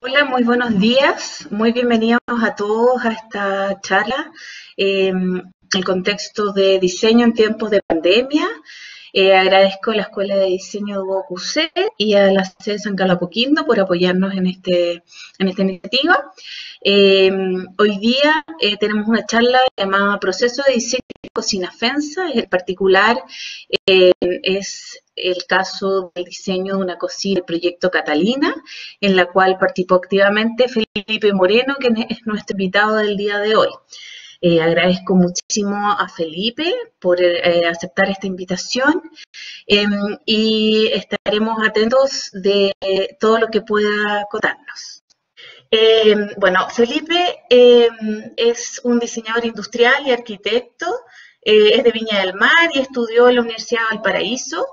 Hola, muy buenos días. Muy bienvenidos a todos a esta charla. El contexto de diseño en tiempos de pandemia. Agradezco a la Escuela de Diseño de UOCUC y a la sede de San Carlos Apoquindo por apoyarnos en esta iniciativa. Hoy día tenemos una charla llamada Proceso de Diseño de Cocina FENSA. En particular es el caso del diseño de una cocina del proyecto Catalina, en la cual participó activamente Felipe Moreno, que es nuestro invitado del día de hoy. Agradezco muchísimo a Felipe por aceptar esta invitación y estaremos atentos de todo lo que pueda contarnos. Bueno, Felipe es un diseñador industrial y arquitecto, es de Viña del Mar y estudió en la Universidad de Valparaíso.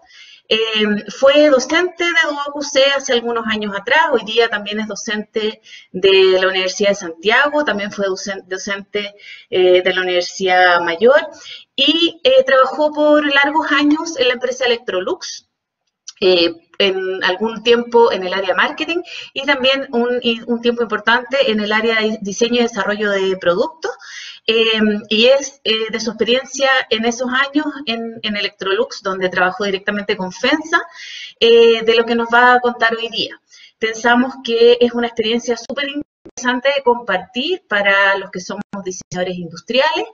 Fue docente de UOCUC hace algunos años atrás, hoy día también es docente de la Universidad de Santiago, también fue docente de la Universidad Mayor y trabajó por largos años en la empresa Electrolux. En algún tiempo en el área de marketing y también un tiempo importante en el área de diseño y desarrollo de productos. Y es de su experiencia en esos años en Electrolux, donde trabajó directamente con FENSA, de lo que nos va a contar hoy día. Pensamos que es una experiencia súper interesante de compartir para los que somos diseñadores industriales.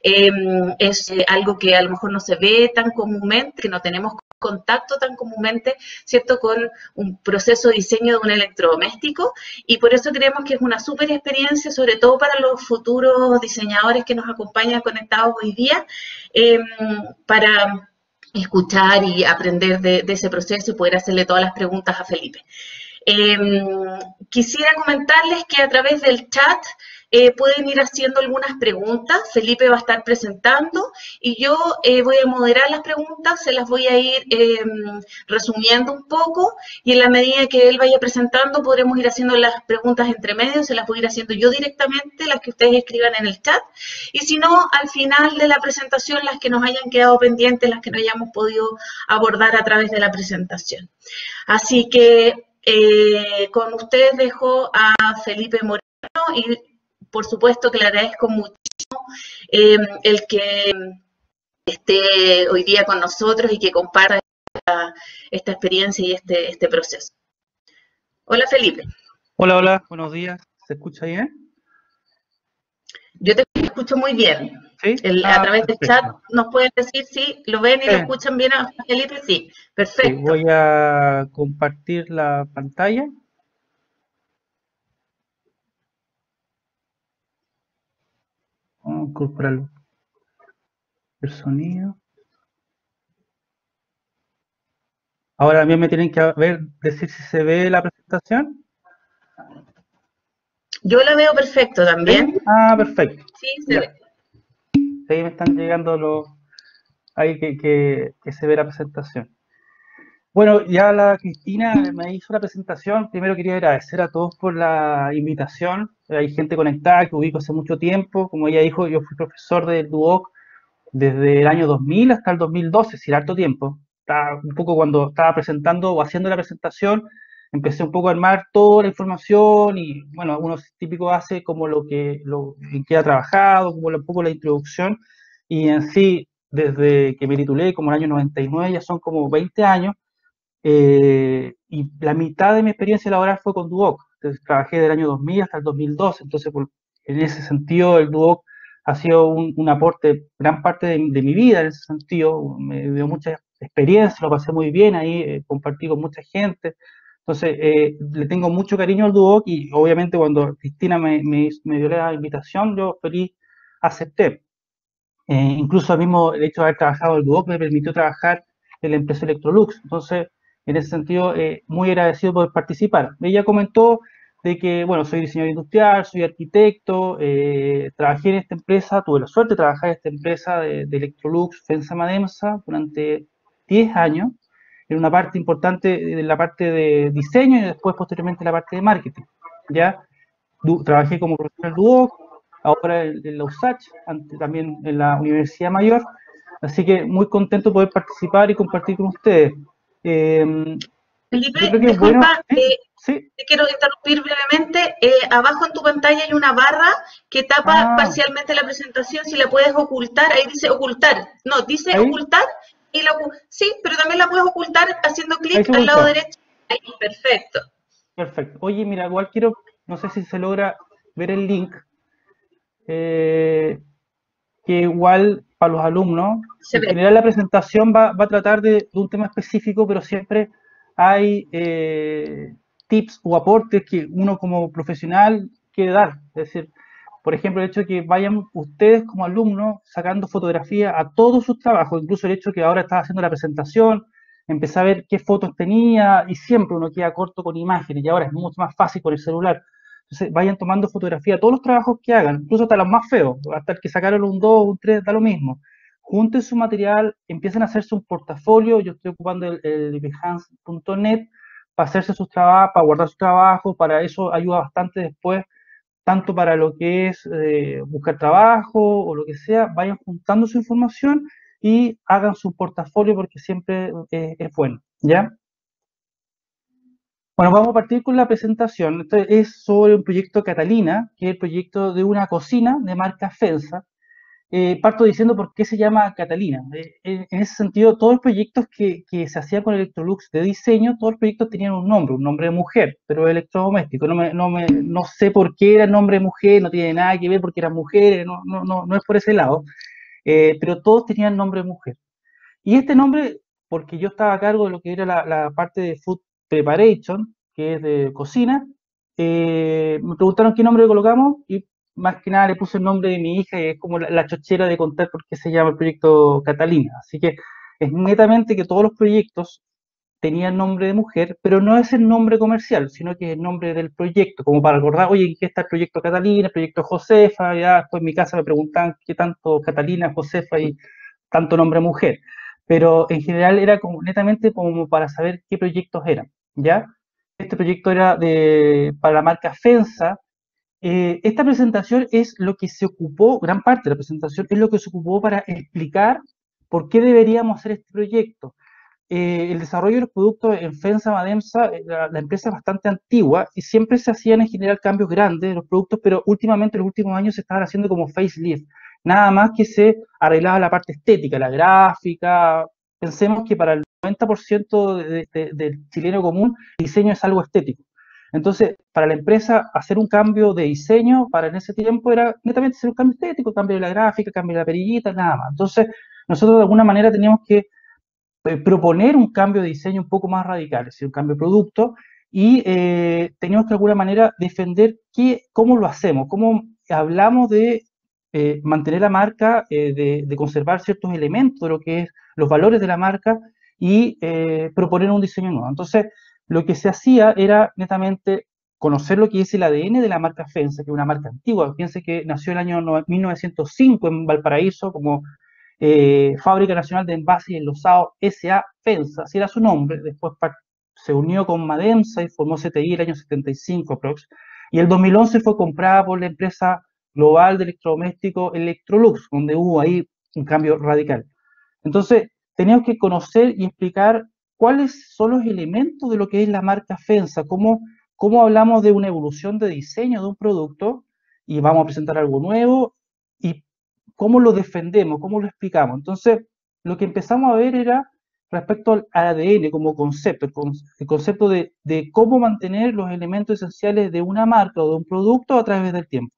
Es algo que a lo mejor no se ve tan comúnmente, que no tenemos contacto tan comúnmente, ¿cierto?, con un proceso de diseño de un electrodoméstico, y por eso creemos que es una súper experiencia, sobre todo para los futuros diseñadores que nos acompañan conectados hoy día, para escuchar y aprender de ese proceso y poder hacerle todas las preguntas a Felipe. Quisiera comentarles que a través del chat pueden ir haciendo algunas preguntas. Felipe va a estar presentando y yo voy a moderar las preguntas, se las voy a ir resumiendo un poco y en la medida que él vaya presentando podremos ir haciendo las preguntas entre medio, se las voy a ir haciendo yo directamente, las que ustedes escriban en el chat, y si no, al final de la presentación, las que nos hayan quedado pendientes, las que no hayamos podido abordar a través de la presentación. Así que con ustedes dejo a Felipe Moreno y por supuesto que le agradezco muchísimo el que esté hoy día con nosotros y que comparta esta experiencia y este proceso. Hola, Felipe. Hola, buenos días. ¿Se escucha bien? Yo te escucho muy bien. ¿Sí? A través del chat nos pueden decir si lo ven y lo escuchan bien a Felipe. Sí, perfecto. Sí, voy a compartir la pantalla. Vamos a incorporar el sonido. Ahora también me tienen que decir si se ve la presentación. Yo la veo perfecto también. ¿Sí? Ah, perfecto. Sí, se ve. Ahí me están llegando ahí que se ve la presentación. Bueno, ya la Cristina me hizo la presentación. Primero quería agradecer a todos por la invitación. Hay gente conectada que ubico hace mucho tiempo. Como ella dijo, yo fui profesor del DUOC desde el año 2000 hasta el 2012, sin harto tiempo. Un poco cuando estaba presentando o haciendo la presentación, empecé un poco a armar toda la información y, bueno, uno típico hace como en qué ha trabajado, como un poco la introducción, y en sí, desde que me titulé, como el año 99, ya son como 20 años, y la mitad de mi experiencia laboral fue con DUOC. Entonces, trabajé del año 2000 hasta el 2012, entonces en ese sentido el DUOC ha sido un aporte, gran parte de mi vida en ese sentido, me dio mucha experiencia, lo pasé muy bien ahí, compartí con mucha gente, entonces le tengo mucho cariño al DUOC y obviamente cuando Cristina me dio la invitación, yo feliz acepté. Incluso el mismo el hecho de haber trabajado en el DUOC me permitió trabajar en la empresa Electrolux, entonces en ese sentido muy agradecido por participar. Ella comentó de que, bueno, soy diseñador industrial, soy arquitecto, trabajé en esta empresa, tuve la suerte de trabajar en esta empresa de Electrolux, FENSA Mademsa, durante 10 años, en una parte importante de la parte de diseño y después posteriormente la parte de marketing, ¿ya? Trabajé como profesor DUOC, ahora en la USACH, también en la Universidad Mayor, así que muy contento de poder participar y compartir con ustedes. Felipe, Yo creo que es bueno. disculpa, Sí. Te quiero interrumpir brevemente. Abajo en tu pantalla hay una barra que tapa Ah, parcialmente la presentación. Si la puedes ocultar, ahí dice ocultar. No, dice ahí, ocultar. Sí, pero también la puedes ocultar haciendo ahí clic se al lado ocultó. derecho. Ahí, perfecto. Perfecto. Oye, mira, igual quiero, no sé si se logra ver el link, eh, que igual para los alumnos, Se en ve. general la presentación va a tratar de un tema específico, pero siempre hay tips o aportes que uno como profesional quiere dar. Es decir, por ejemplo, el hecho de que vayan ustedes como alumnos sacando fotografía a todos sus trabajos, incluso el hecho de que ahora estaba haciendo la presentación, empecé a ver qué fotos tenía y siempre uno queda corto con imágenes y ahora es mucho más fácil con el celular. Entonces vayan tomando fotografía a todos los trabajos que hagan, incluso hasta los más feos, hasta el que sacaron un 2, un 3, da lo mismo. Junten su material, empiecen a hacerse un portafolio. Yo estoy ocupando el behance.net para hacerse sus trabajos, para guardar su trabajo, para eso ayuda bastante después, tanto para lo que es buscar trabajo o lo que sea, vayan juntando su información y hagan su portafolio porque siempre es bueno, ¿ya? Bueno, vamos a partir con la presentación. Esto es sobre un proyecto Catalina, que es el proyecto de una cocina de marca Fensa. Parto diciendo por qué se llama Catalina. En ese sentido, todos los proyectos que se hacían con Electrolux de diseño, todos los proyectos tenían un nombre de mujer, pero electrodoméstico. No sé por qué era nombre de mujer, no tiene nada que ver porque eran mujeres, no es por ese lado, pero todos tenían nombre de mujer. Y este nombre, porque yo estaba a cargo de lo que era la parte de Food Preparation, que es de cocina, me preguntaron qué nombre le colocamos y más que nada le puse el nombre de mi hija y es como la chochera de contar por qué se llama el proyecto Catalina. Así que es netamente que todos los proyectos tenían nombre de mujer, pero no es el nombre comercial, sino que es el nombre del proyecto, como para recordar, oye, ¿en qué está el proyecto Catalina, el proyecto Josefa? Ya después en mi casa me preguntan qué tanto Catalina, Josefa y tanto nombre mujer, pero en general era como netamente como para saber qué proyectos eran, ¿ya? Este proyecto era para la marca Fensa. Esta presentación es lo que se ocupó, gran parte de la presentación es lo que se ocupó para explicar por qué deberíamos hacer este proyecto. El desarrollo de los productos en FENSA Mademsa, la empresa es bastante antigua y siempre se hacían en general cambios grandes de los productos, pero últimamente, en los últimos años, se estaban haciendo como facelift. Nada más que se arreglaba la parte estética, la gráfica. Pensemos que para el 90% del chileno común, el diseño es algo estético. Entonces, para la empresa, hacer un cambio de diseño para en ese tiempo era netamente hacer un cambio estético, cambio de la gráfica, cambio de la perillita, nada más. Entonces, nosotros de alguna manera teníamos que proponer un cambio de diseño un poco más radical, es decir, un cambio de producto, y tenemos que de alguna manera defender cómo lo hacemos, cómo hablamos de mantener la marca, de conservar ciertos elementos de lo que es los valores de la marca y proponer un diseño nuevo. Entonces, lo que se hacía era netamente conocer lo que es el ADN de la marca Fensa, que es una marca antigua. Piense que nació el año 1905 en Valparaíso como Fábrica Nacional de Envases y Enlosados S.A. FENSA, así era su nombre. Después se unió con Mademsa y formó CTI el año 75 aprox. Y el 2011 fue comprada por la empresa global de electrodomésticos Electrolux, donde hubo ahí un cambio radical. Entonces, teníamos que conocer y explicar cuáles son los elementos de lo que es la marca FENSA, cómo hablamos de una evolución de diseño de un producto y vamos a presentar algo nuevo y cómo lo defendemos, cómo lo explicamos. Entonces, lo que empezamos a ver era respecto al ADN como concepto, el concepto de cómo mantener los elementos esenciales de una marca o de un producto a través del tiempo.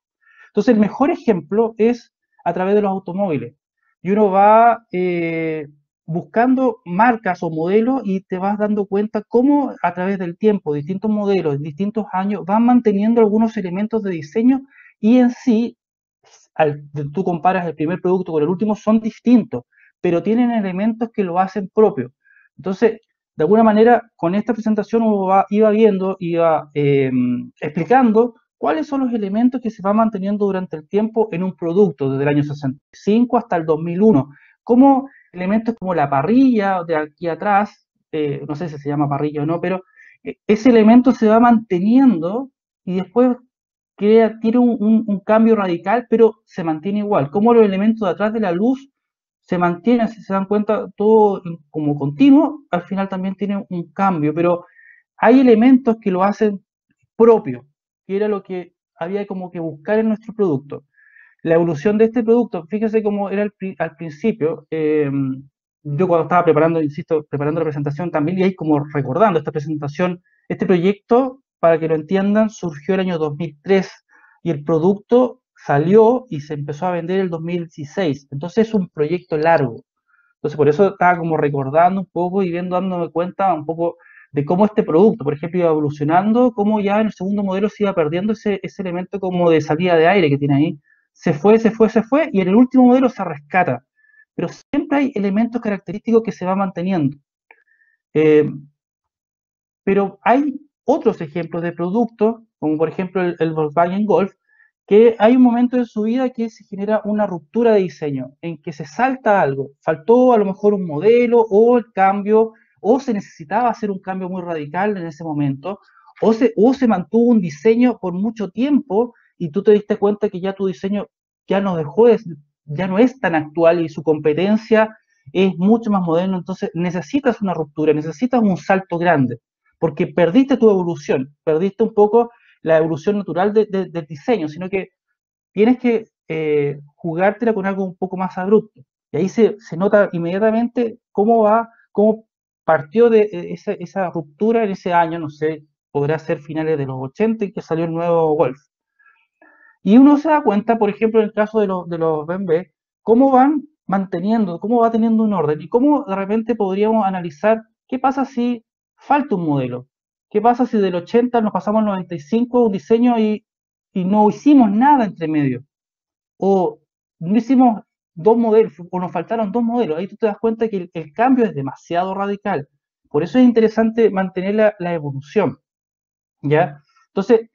Entonces, el mejor ejemplo es a través de los automóviles. Y uno va buscando marcas o modelos y te vas dando cuenta cómo a través del tiempo, distintos modelos, en distintos años, van manteniendo algunos elementos de diseño y en sí, tú comparas el primer producto con el último, son distintos, pero tienen elementos que lo hacen propio. Entonces, de alguna manera, con esta presentación uno iba viendo, iba explicando cuáles son los elementos que se van manteniendo durante el tiempo en un producto, desde el año 65 hasta el 2001. Como elementos como la parrilla de aquí atrás, no sé si se llama parrilla o no, pero ese elemento se va manteniendo y después tiene un cambio radical, pero se mantiene igual. Como los elementos de atrás de la luz se mantienen, si se dan cuenta, todo como continuo, al final también tiene un cambio, pero hay elementos que lo hacen propio, que era lo que había como que buscar en nuestro producto. La evolución de este producto, fíjese cómo era al principio, yo cuando estaba preparando, insisto, preparando la presentación también, y ahí como recordando esta presentación, este proyecto, para que lo entiendan, surgió el año 2003 y el producto salió y se empezó a vender el 2016. Entonces es un proyecto largo. Entonces por eso estaba como recordando un poco y viendo, dándome cuenta un poco de cómo este producto, por ejemplo, iba evolucionando, cómo ya en el segundo modelo se iba perdiendo ese elemento como de salida de aire que tiene ahí. Se fue, se fue, se fue, y en el último modelo se rescata. Pero siempre hay elementos característicos que se van manteniendo. Eh, pero hay otros ejemplos de productos, como por ejemplo el Volkswagen Golf, que hay un momento en su vida que se genera una ruptura de diseño, en que se salta algo, faltó a lo mejor un modelo o el cambio, o se necesitaba hacer un cambio muy radical en ese momento, o se mantuvo un diseño por mucho tiempo y tú te diste cuenta que ya tu diseño ya no dejó de, ya no es tan actual y su competencia es mucho más moderno, entonces necesitas una ruptura, necesitas un salto grande porque perdiste tu evolución, perdiste un poco la evolución natural del diseño, sino que tienes que jugártela con algo un poco más abrupto. Y ahí se nota inmediatamente cómo partió de esa ruptura en ese año, no sé, podrá ser finales de los 80 y que salió el nuevo Golf. Y uno se da cuenta, por ejemplo, en el caso de los BMW, cómo van manteniendo, cómo va teniendo un orden y cómo de repente podríamos analizar qué pasa si falta un modelo, qué pasa si del 80 nos pasamos al 95 un diseño y no hicimos nada entre medio, o no hicimos dos modelos, o nos faltaron dos modelos. Ahí tú te das cuenta que el cambio es demasiado radical. Por eso es interesante mantener la evolución, ¿ya? Entonces,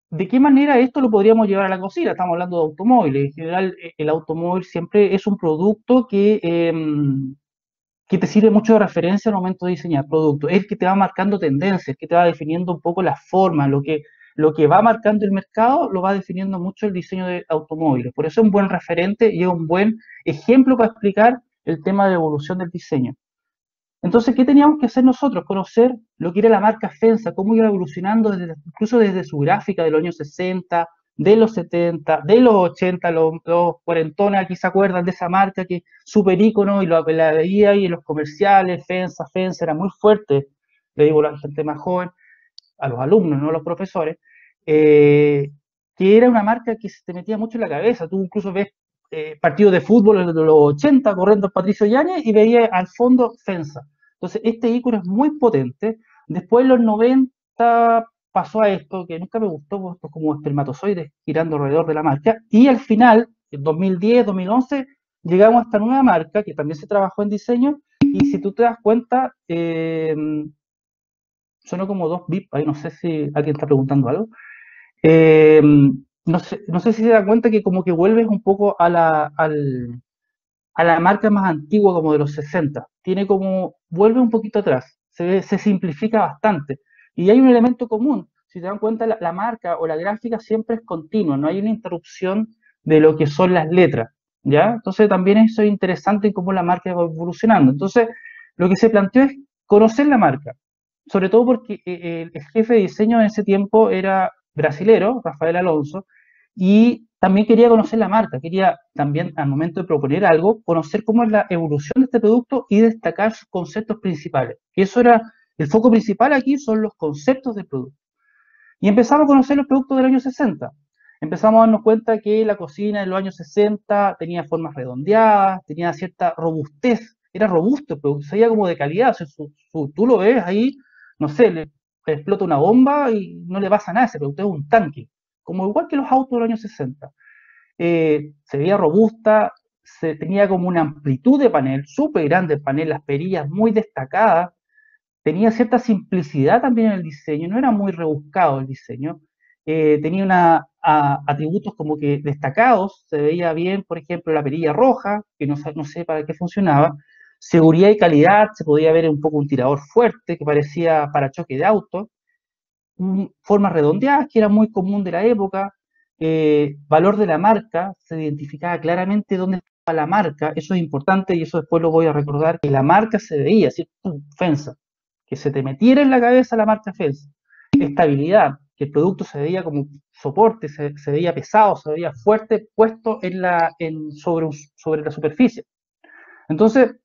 ¿de qué manera esto lo podríamos llevar a la cocina? Estamos hablando de automóviles. En general, el automóvil siempre es un producto que te sirve mucho de referencia al momento de diseñar productos. Es el que te va marcando tendencias, que te va definiendo un poco la forma, lo que va marcando el mercado, lo va definiendo mucho el diseño de automóviles. Por eso es un buen referente y es un buen ejemplo para explicar el tema de evolución del diseño. Entonces, ¿qué teníamos que hacer nosotros? Conocer lo que era la marca FENSA, cómo iba evolucionando incluso desde su gráfica de los años 60, de los 70, de los 80, los cuarentones aquí se acuerdan de esa marca que súper ícono y la veía ahí en los comerciales, FENSA era muy fuerte, le digo a la gente más joven, a los alumnos, no a los profesores, eh, que era una marca que se te metía mucho en la cabeza. Tú incluso ves partidos de fútbol de los 80 corriendo Patricio Yáñez y veías al fondo FENSA. Entonces, este icono es muy potente. Después, en los 90 pasó a esto, que nunca me gustó, esto como espermatozoides girando alrededor de la marca. Y al final, en 2010, 2011, llegamos a esta nueva marca que también se trabajó en diseño. Y si tú te das cuenta, sonó como dos bip, ahí no sé si alguien está preguntando algo. Eh, no sé si se da cuenta que como que vuelves un poco a la marca más antigua como de los 60. Vuelve un poquito atrás, se simplifica bastante. Y hay un elemento común, si te dan cuenta la marca o la gráfica siempre es continua, no hay una interrupción de lo que son las letras, ¿ya? Entonces también eso es interesante en cómo la marca va evolucionando. Entonces lo que se planteó es conocer la marca, sobre todo porque el jefe de diseño en ese tiempo era brasilero, Rafael Alonso, y también quería conocer la marca, quería también al momento de proponer algo, conocer cómo es la evolución de este producto y destacar sus conceptos principales. Y eso era el foco principal aquí, son los conceptos del producto. Y empezamos a conocer los productos del año 60. Empezamos a darnos cuenta que la cocina en los años 60 tenía formas redondeadas, tenía cierta robustez, era robusto el producto, se veía como de calidad. O sea, tú lo ves ahí, no sé, le explota una bomba y no le pasa nada, ese producto es un tanque, como igual que los autos de los años 60. Se veía robusta, tenía como una amplitud de panel, súper grande el panel, las perillas muy destacadas, tenía cierta simplicidad también en el diseño, no era muy rebuscado el diseño, tenía atributos como que destacados, se veía bien, por ejemplo, la perilla roja, que no sé para qué funcionaba, seguridad y calidad, se podía ver un poco un tirador fuerte que parecía parachoque de auto, formas redondeadas, que era muy común de la época, valor de la marca, se identificaba claramente dónde estaba la marca, eso es importante y eso después lo voy a recordar, que la marca se veía, ¿cierto? FENSA, que se te metiera en la cabeza la marca FENSA. Estabilidad, que el producto se veía como soporte, se veía pesado, se veía fuerte, puesto sobre la superficie. Entonces,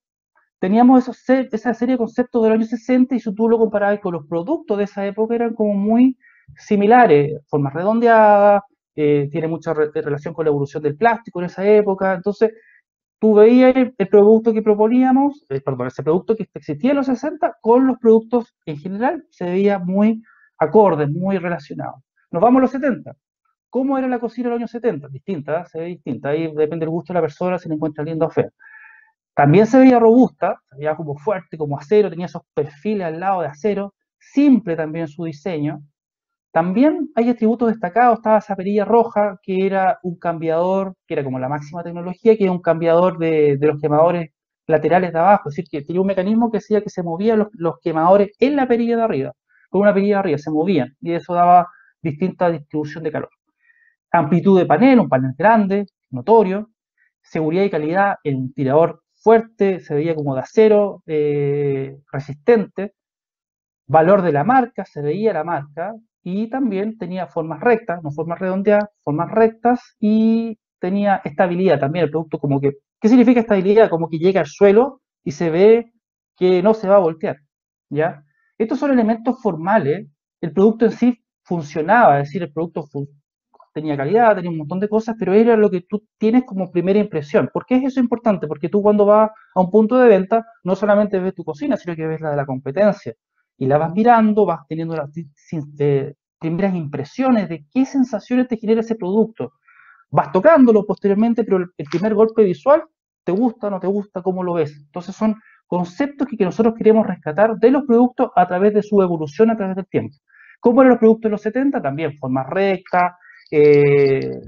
teníamos esa serie de conceptos de los años 60 y si tú lo comparabas con los productos de esa época eran como muy similares, formas redondeadas, tiene mucha relación con la evolución del plástico en esa época, entonces tú veías el producto que proponíamos, perdón, ese producto que existía en los 60 con los productos en general, se veía muy acorde, muy relacionado. Nos vamos a los 70. ¿Cómo era la cocina en los años 70? Distinta, se ve distinta, ahí depende del gusto de la persona, si la encuentra linda o fea. También se veía robusta, se veía como fuerte, como acero, tenía esos perfiles al lado de acero, simple también su diseño. También hay atributos destacados, estaba esa perilla roja, que era un cambiador, que era como la máxima tecnología, que era un cambiador de los quemadores laterales de abajo, es decir, que tenía un mecanismo que hacía que se movían los quemadores en la perilla de arriba, con una perilla de arriba, se movían, y eso daba distinta distribución de calor. Amplitud de panel, un panel grande, notorio, seguridad y calidad, en un tirador fuerte, se veía como de acero, resistente, valor de la marca, se veía la marca, y también tenía formas rectas, no formas redondeadas, formas rectas, y tenía estabilidad también, el producto como que, ¿qué significa estabilidad? Como que llega al suelo y se ve que no se va a voltear, ¿ya? Estos son elementos formales, el producto en sí funcionaba, es decir, el producto tenía calidad, tenía un montón de cosas, pero era lo que tú tienes como primera impresión. ¿Por qué es eso importante? Porque tú cuando vas a un punto de venta, no solamente ves tu cocina, sino que ves la de la competencia. Y la vas mirando, vas teniendo las primeras impresiones de qué sensaciones te genera ese producto. Vas tocándolo posteriormente, pero el primer golpe visual, ¿te gusta, no te gusta, cómo lo ves? Entonces son conceptos que nosotros queremos rescatar de los productos a través de su evolución a través del tiempo. ¿Cómo eran los productos de los 70? También forma recta,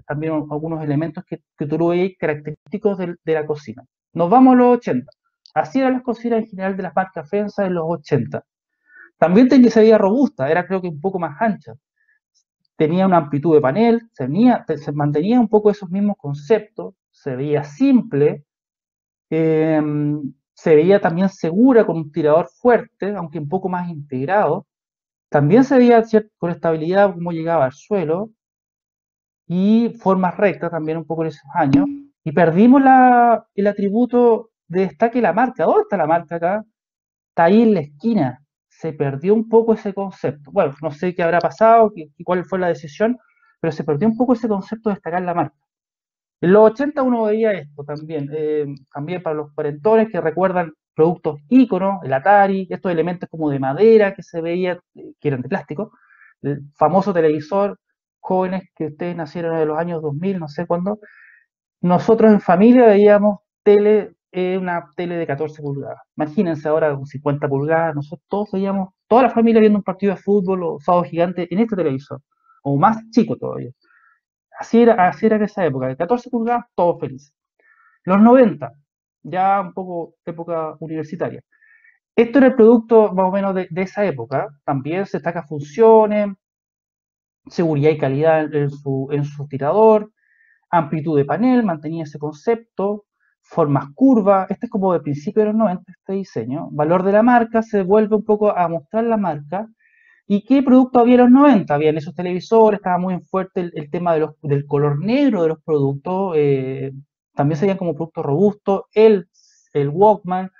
también algunos elementos que tú lo veis característicos de la cocina. Nos vamos a los 80. Así eran las cocinas en general de las marcas FENSA en los 80. También se veía robusta, era creo que un poco más ancha. Tenía una amplitud de panel, se mantenía un poco esos mismos conceptos, se veía simple, eh, se veía también segura con un tirador fuerte, aunque un poco más integrado. También se veía con estabilidad cómo llegaba al suelo y formas rectas también un poco en esos años. Y perdimos el atributo de destaque de la marca. ¿Dónde está la marca acá? Está ahí en la esquina. Se perdió un poco ese concepto. Bueno, no sé qué habrá pasado, cuál fue la decisión, pero se perdió un poco ese concepto de destacar la marca. En los 80 uno veía esto también, también para los cuarentones que recuerdan productos íconos, el Atari, estos elementos como de madera que se veía, que eran de plástico, el famoso televisor, jóvenes que ustedes nacieron en los años 2000, no sé cuándo, nosotros en familia veíamos una tele de 14 pulgadas. Imagínense ahora con 50 pulgadas, nosotros todos veíamos, toda la familia viendo un partido de fútbol o sábado gigante en este televisor, o más chico todavía. Así era en esa época, de 14 pulgadas, todos felices. Los 90, ya un poco época universitaria. Esto era el producto más o menos de esa época. También se destaca funciones, seguridad y calidad en su tirador, amplitud de panel, mantenía ese concepto, formas curvas, este es como de principio de los 90, este diseño. Valor de la marca, se vuelve un poco a mostrar la marca. ¿Y qué producto había en los 90? Habían esos televisores, estaba muy fuerte el tema del color negro de los productos, también se veían como productos robustos, el Walkman,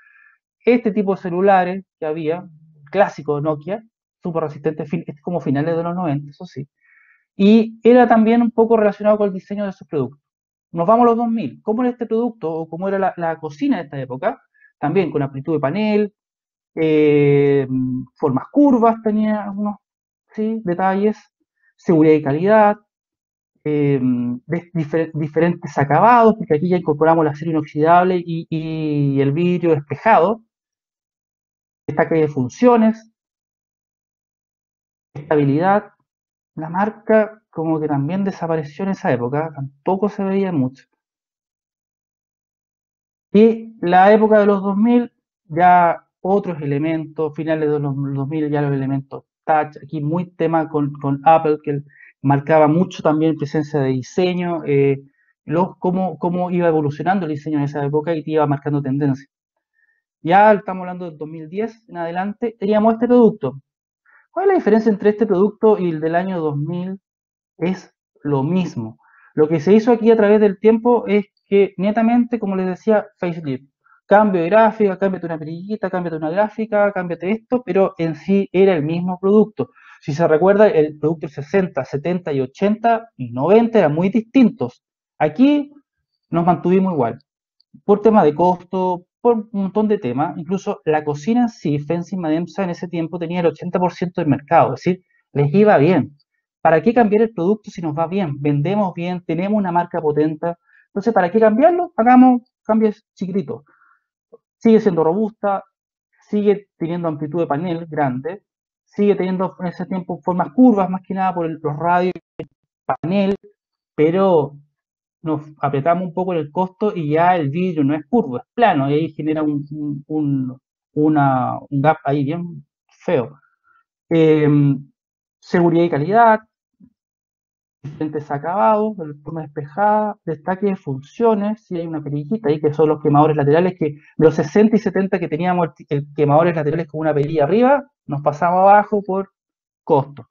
este tipo de celulares que había, clásico de Nokia, súper resistente, como finales de los 90, eso sí. Y era también un poco relacionado con el diseño de esos productos. Nos vamos a los 2000. ¿Cómo era este producto o cómo era la cocina de esta época? También con amplitud de panel, eh, formas curvas, tenía algunos, ¿sí?, detalles, seguridad y calidad, diferentes acabados, porque aquí ya incorporamos la acero inoxidable y el vidrio despejado, destaque de funciones, estabilidad. La marca como que también desapareció en esa época, tampoco se veía mucho. Y la época de los 2000, ya otros elementos, finales de los 2000, ya los elementos touch, aquí muy tema con Apple, que marcaba mucho también presencia de diseño, cómo iba evolucionando el diseño en esa época y te iba marcando tendencia. Ya estamos hablando del 2010 en adelante, teníamos este producto. ¿Cuál es la diferencia entre este producto y el del año 2000? Es lo mismo. Lo que se hizo aquí a través del tiempo es que netamente, como les decía, facelift. Cambio de gráfica, cámbiate una perillita, cámbiate una gráfica, cámbiate esto, pero en sí era el mismo producto. Si se recuerda, el producto 60, 70 y 80 y 90 eran muy distintos. Aquí nos mantuvimos igual por tema de costo, por un montón de temas. Incluso la cocina en sí, Fencing Mademsa en ese tiempo tenía el 80% del mercado, es decir, les iba bien. ¿Para qué cambiar el producto si nos va bien? Vendemos bien, tenemos una marca potente. Entonces, ¿para qué cambiarlo? Hagamos cambios chiquititos. Sigue siendo robusta, sigue teniendo amplitud de panel grande, sigue teniendo en ese tiempo formas curvas, más que nada por los radios, panel, pero nos apretamos un poco en el costo y ya el vidrio no es curvo, es plano, y ahí genera un gap ahí bien feo. Eh, Seguridad y calidad, diferentes acabados, de forma despejada, destaque de funciones, si hay una perillita ahí que son los quemadores laterales, que de los 60 y 70 que teníamos el quemadores laterales con una perilla arriba, nos pasaba abajo por costo.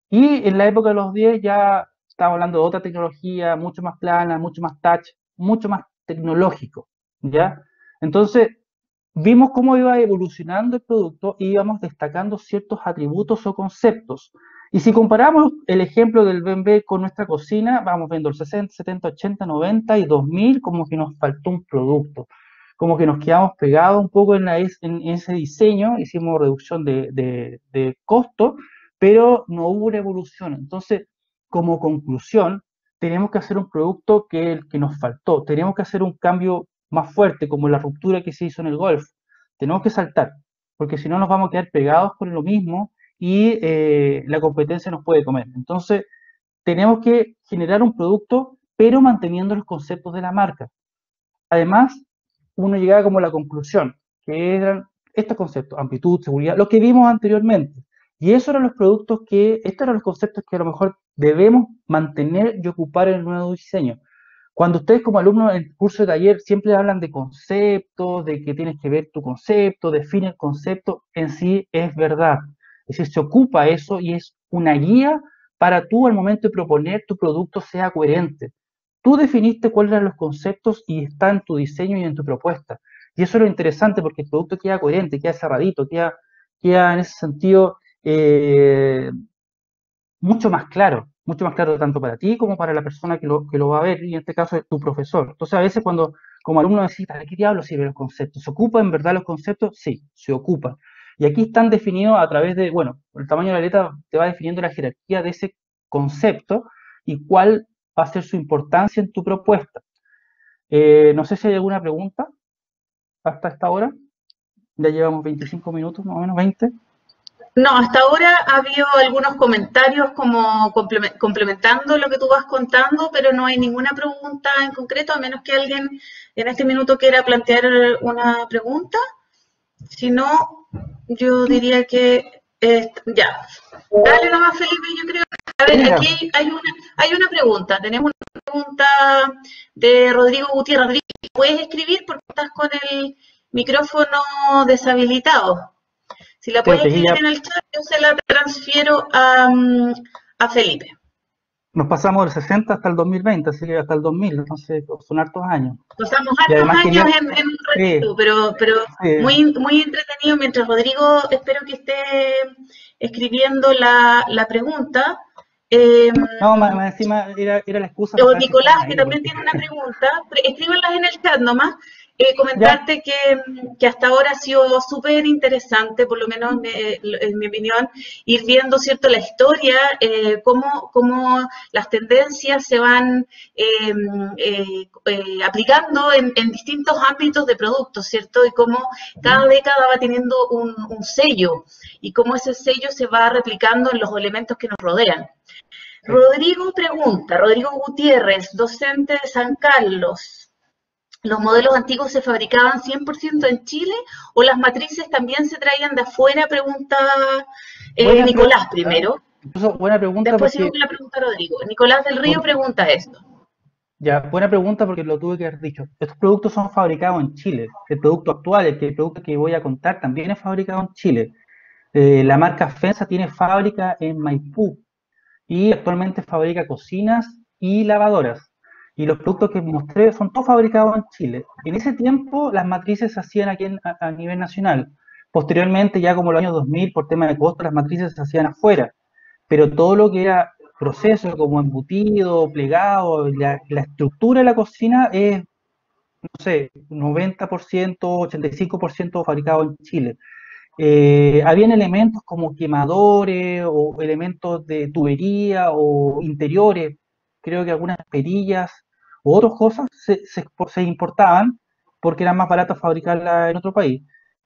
Y en la época de los 10 ya estaba hablando de otra tecnología, mucho más plana, mucho más touch, mucho más tecnológico, ¿ya? Entonces, vimos cómo iba evolucionando el producto y íbamos destacando ciertos atributos o conceptos. Y si comparamos el ejemplo del BMW con nuestra cocina, vamos viendo el 60, 70, 80, 90 y 2000, como que nos faltó un producto, como que nos quedamos pegados un poco en ese diseño, hicimos reducción de costo, pero no hubo una evolución. Entonces, como conclusión, tenemos que hacer un producto que nos faltó, tenemos que hacer un cambio más fuerte, como la ruptura que se hizo en el golf. Tenemos que saltar, porque si no nos vamos a quedar pegados con lo mismo y la competencia nos puede comer. Entonces, tenemos que generar un producto, pero manteniendo los conceptos de la marca. Además, uno llegaba como a la conclusión, que eran estos conceptos, amplitud, seguridad, lo que vimos anteriormente. Y esos eran los productos estos eran los conceptos que a lo mejor debemos mantener y ocupar en el nuevo diseño. Cuando ustedes como alumnos en el curso de taller siempre hablan de conceptos, de que tienes que ver tu concepto, define el concepto, en sí es verdad. Es decir, se ocupa eso y es una guía para tú al momento de proponer tu producto sea coherente. Tú definiste cuáles eran los conceptos y está en tu diseño y en tu propuesta. Y eso es lo interesante porque el producto queda coherente, queda cerradito, queda en ese sentido mucho más claro tanto para ti como para la persona que lo va a ver, y en este caso es tu profesor. Entonces, a veces cuando como alumno decís, ¿para qué diablos sirven los conceptos? ¿Se ocupan en verdad los conceptos? Sí, se ocupan. Y aquí están definidos a través de, bueno, el tamaño de la letra te va definiendo la jerarquía de ese concepto y cuál va a ser su importancia en tu propuesta. No sé si hay alguna pregunta hasta esta hora. Ya llevamos 25 minutos, más o menos 20. No, hasta ahora ha habido algunos comentarios como complementando lo que tú vas contando, pero no hay ninguna pregunta en concreto, a menos que alguien en este minuto quiera plantear una pregunta. Si no, yo diría que ya. Dale nomás, Felipe, yo creo. A ver, Mira, aquí hay una pregunta. Tenemos una pregunta de Rodrigo Gutiérrez. Rodrigo, ¿puedes escribir porque estás con el micrófono deshabilitado? Si la creo puedes que aquí escribir ya en el chat, yo se la transfiero a Felipe. nos pasamos del 60 hasta el 2020, así que hasta el 2000, entonces son hartos años. Pasamos Y hartos además años quería, en un sí, ratito, pero sí, muy entretenido. Mientras Rodrigo, espero que esté escribiendo la pregunta. Eh, no, más encima era la excusa para o saber si estaban Nicolás, que ahí, también porque tiene una pregunta, escríbanlas en el chat nomás. ya, Comentarte que hasta ahora ha sido súper interesante, por lo menos en mi opinión, ir viendo, ¿cierto?, la historia, cómo las tendencias se van aplicando en distintos ámbitos de productos, ¿cierto? Y cómo cada década va teniendo un sello y cómo ese sello se va replicando en los elementos que nos rodean. sí. Rodrigo pregunta, Rodrigo Gutiérrez, docente de San Carlos. ¿Los modelos antiguos se fabricaban 100% en Chile o las matrices también se traían de afuera? Pregunta Buena Nicolás pregunta, primero. incluso buena pregunta Después sigo porque, con la pregunta Rodrigo. Nicolás del Río por, pregunta esto. ya, buena pregunta porque lo tuve que haber dicho. Estos productos son fabricados en Chile. El producto actual, el producto que voy a contar, también es fabricado en Chile. La marca FENSA tiene fábrica en Maipú y actualmente fabrica cocinas y lavadoras. Y los productos que mostré son todos fabricados en Chile. En ese tiempo las matrices se hacían aquí a nivel nacional. Posteriormente, ya como los años 2000, por tema de costo, las matrices se hacían afuera. Pero todo lo que era proceso como embutido, plegado, la estructura de la cocina es, no sé, 90%, 85% fabricado en Chile. Habían elementos como quemadores o elementos de tubería o interiores, creo que algunas perillas o otras cosas se importaban porque era más barato fabricarlas en otro país.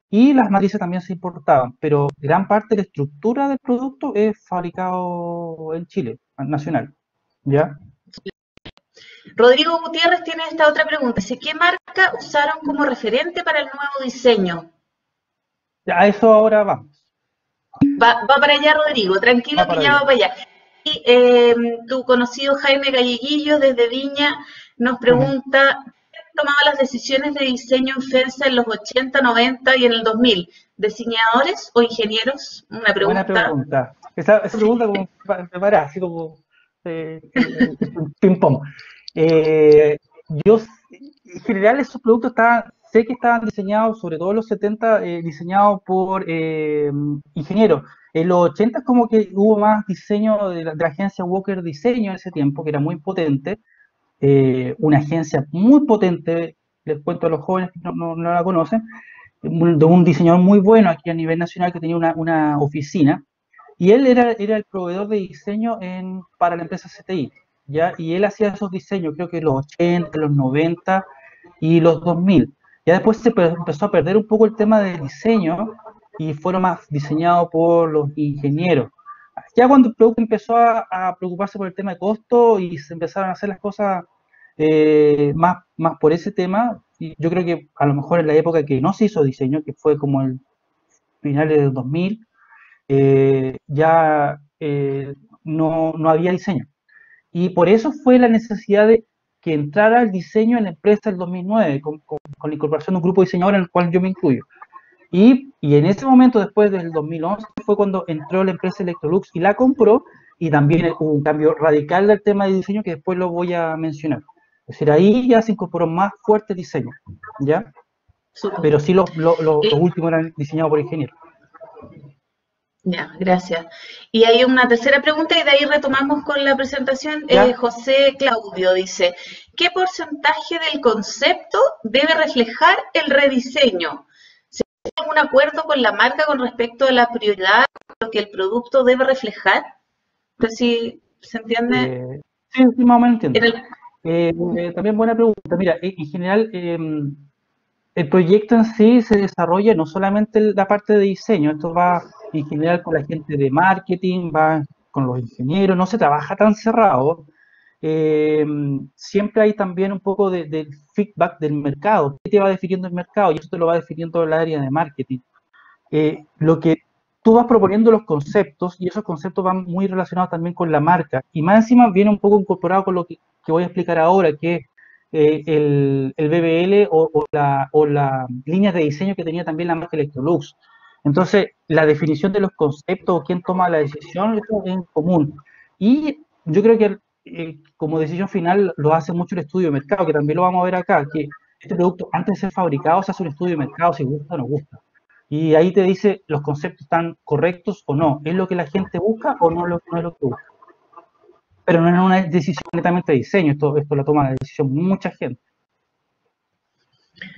Y las matrices también se importaban, pero gran parte de la estructura del producto es fabricado en Chile, nacional. ¿Ya? Rodrigo Gutiérrez tiene esta otra pregunta. Dice, ¿qué marca usaron como referente para el nuevo diseño? A eso ahora vamos. Va para allá, Rodrigo, Va tranquilo que para ya allá. va para allá. Y tu conocido Jaime Galleguillo desde Viña nos pregunta, ¿quién tomaba las decisiones de diseño en FENSA en los 80, 90 y en el 2000? ¿Diseñadores o ingenieros? Una Buena pregunta. pregunta. Esa pregunta como preparada, así como ping-pong. Eh, yo, en general, esos productos sé que estaban diseñados, sobre todo en los 70, diseñados por ingenieros. En los 80 como que hubo más diseño de la agencia Walker Diseño en ese tiempo, que era muy potente, una agencia muy potente, les cuento a los jóvenes que no la conocen, de un diseñador muy bueno aquí a nivel nacional que tenía una oficina, y él era el proveedor de diseño para la empresa CTI, ¿ya? Y él hacía esos diseños, creo que los 80, los 90 y los 2000. Ya después empezó a perder un poco el tema de diseño y fueron más diseñados por los ingenieros. Ya cuando el producto empezó a preocuparse por el tema de costo y se empezaron a hacer las cosas más por ese tema, y yo creo que a lo mejor en la época que no se hizo diseño, que fue como el finales del 2000, ya no había diseño. Y por eso fue la necesidad de que entrara el diseño en la empresa el 2009, con la incorporación de un grupo de diseñadores en el cual yo me incluyo. Y en ese momento, después del 2011, fue cuando entró la empresa Electrolux y la compró, y también hubo un cambio radical del tema de diseño que después lo voy a mencionar. Es decir, ahí ya se incorporó más fuerte diseño, ¿ya? Súper. Pero sí los Eh, últimos eran diseñados por ingenieros. Ya, gracias. Y hay una tercera pregunta y de ahí retomamos con la presentación. ¿Ya? José Claudio dice, ¿qué porcentaje del concepto debe reflejar el rediseño? ¿Se tiene algún acuerdo con la marca con respecto a la prioridad lo que el producto debe reflejar? No sé si se entiende. Sí, sí, más o menos entiendo. En el, También buena pregunta. Mira, en general, el proyecto en sí se desarrolla no solamente la parte de diseño, esto va en general con la gente de marketing, va con los ingenieros, no se trabaja tan cerrado. Eh, Siempre hay también un poco de feedback del mercado. ¿Qué te va definiendo el mercado? Y eso te lo va definiendo el área de marketing. Lo que tú vas proponiendo los conceptos, y esos conceptos van muy relacionados también con la marca, y más encima viene un poco incorporado con lo que voy a explicar ahora, que es el BBL o la línea de diseño que tenía también la marca Electrolux. Entonces, la definición de los conceptos, quién toma la decisión, eso es en común. Y yo creo que como decisión final lo hace mucho el estudio de mercado, que también lo vamos a ver acá, que este producto antes de ser fabricado se hace un estudio de mercado si gusta o no gusta. Y ahí te dice los conceptos están correctos o no. ¿Es lo que la gente busca o no es lo que busca? Pero no es una decisión netamente de diseño, esto lo toma la decisión mucha gente.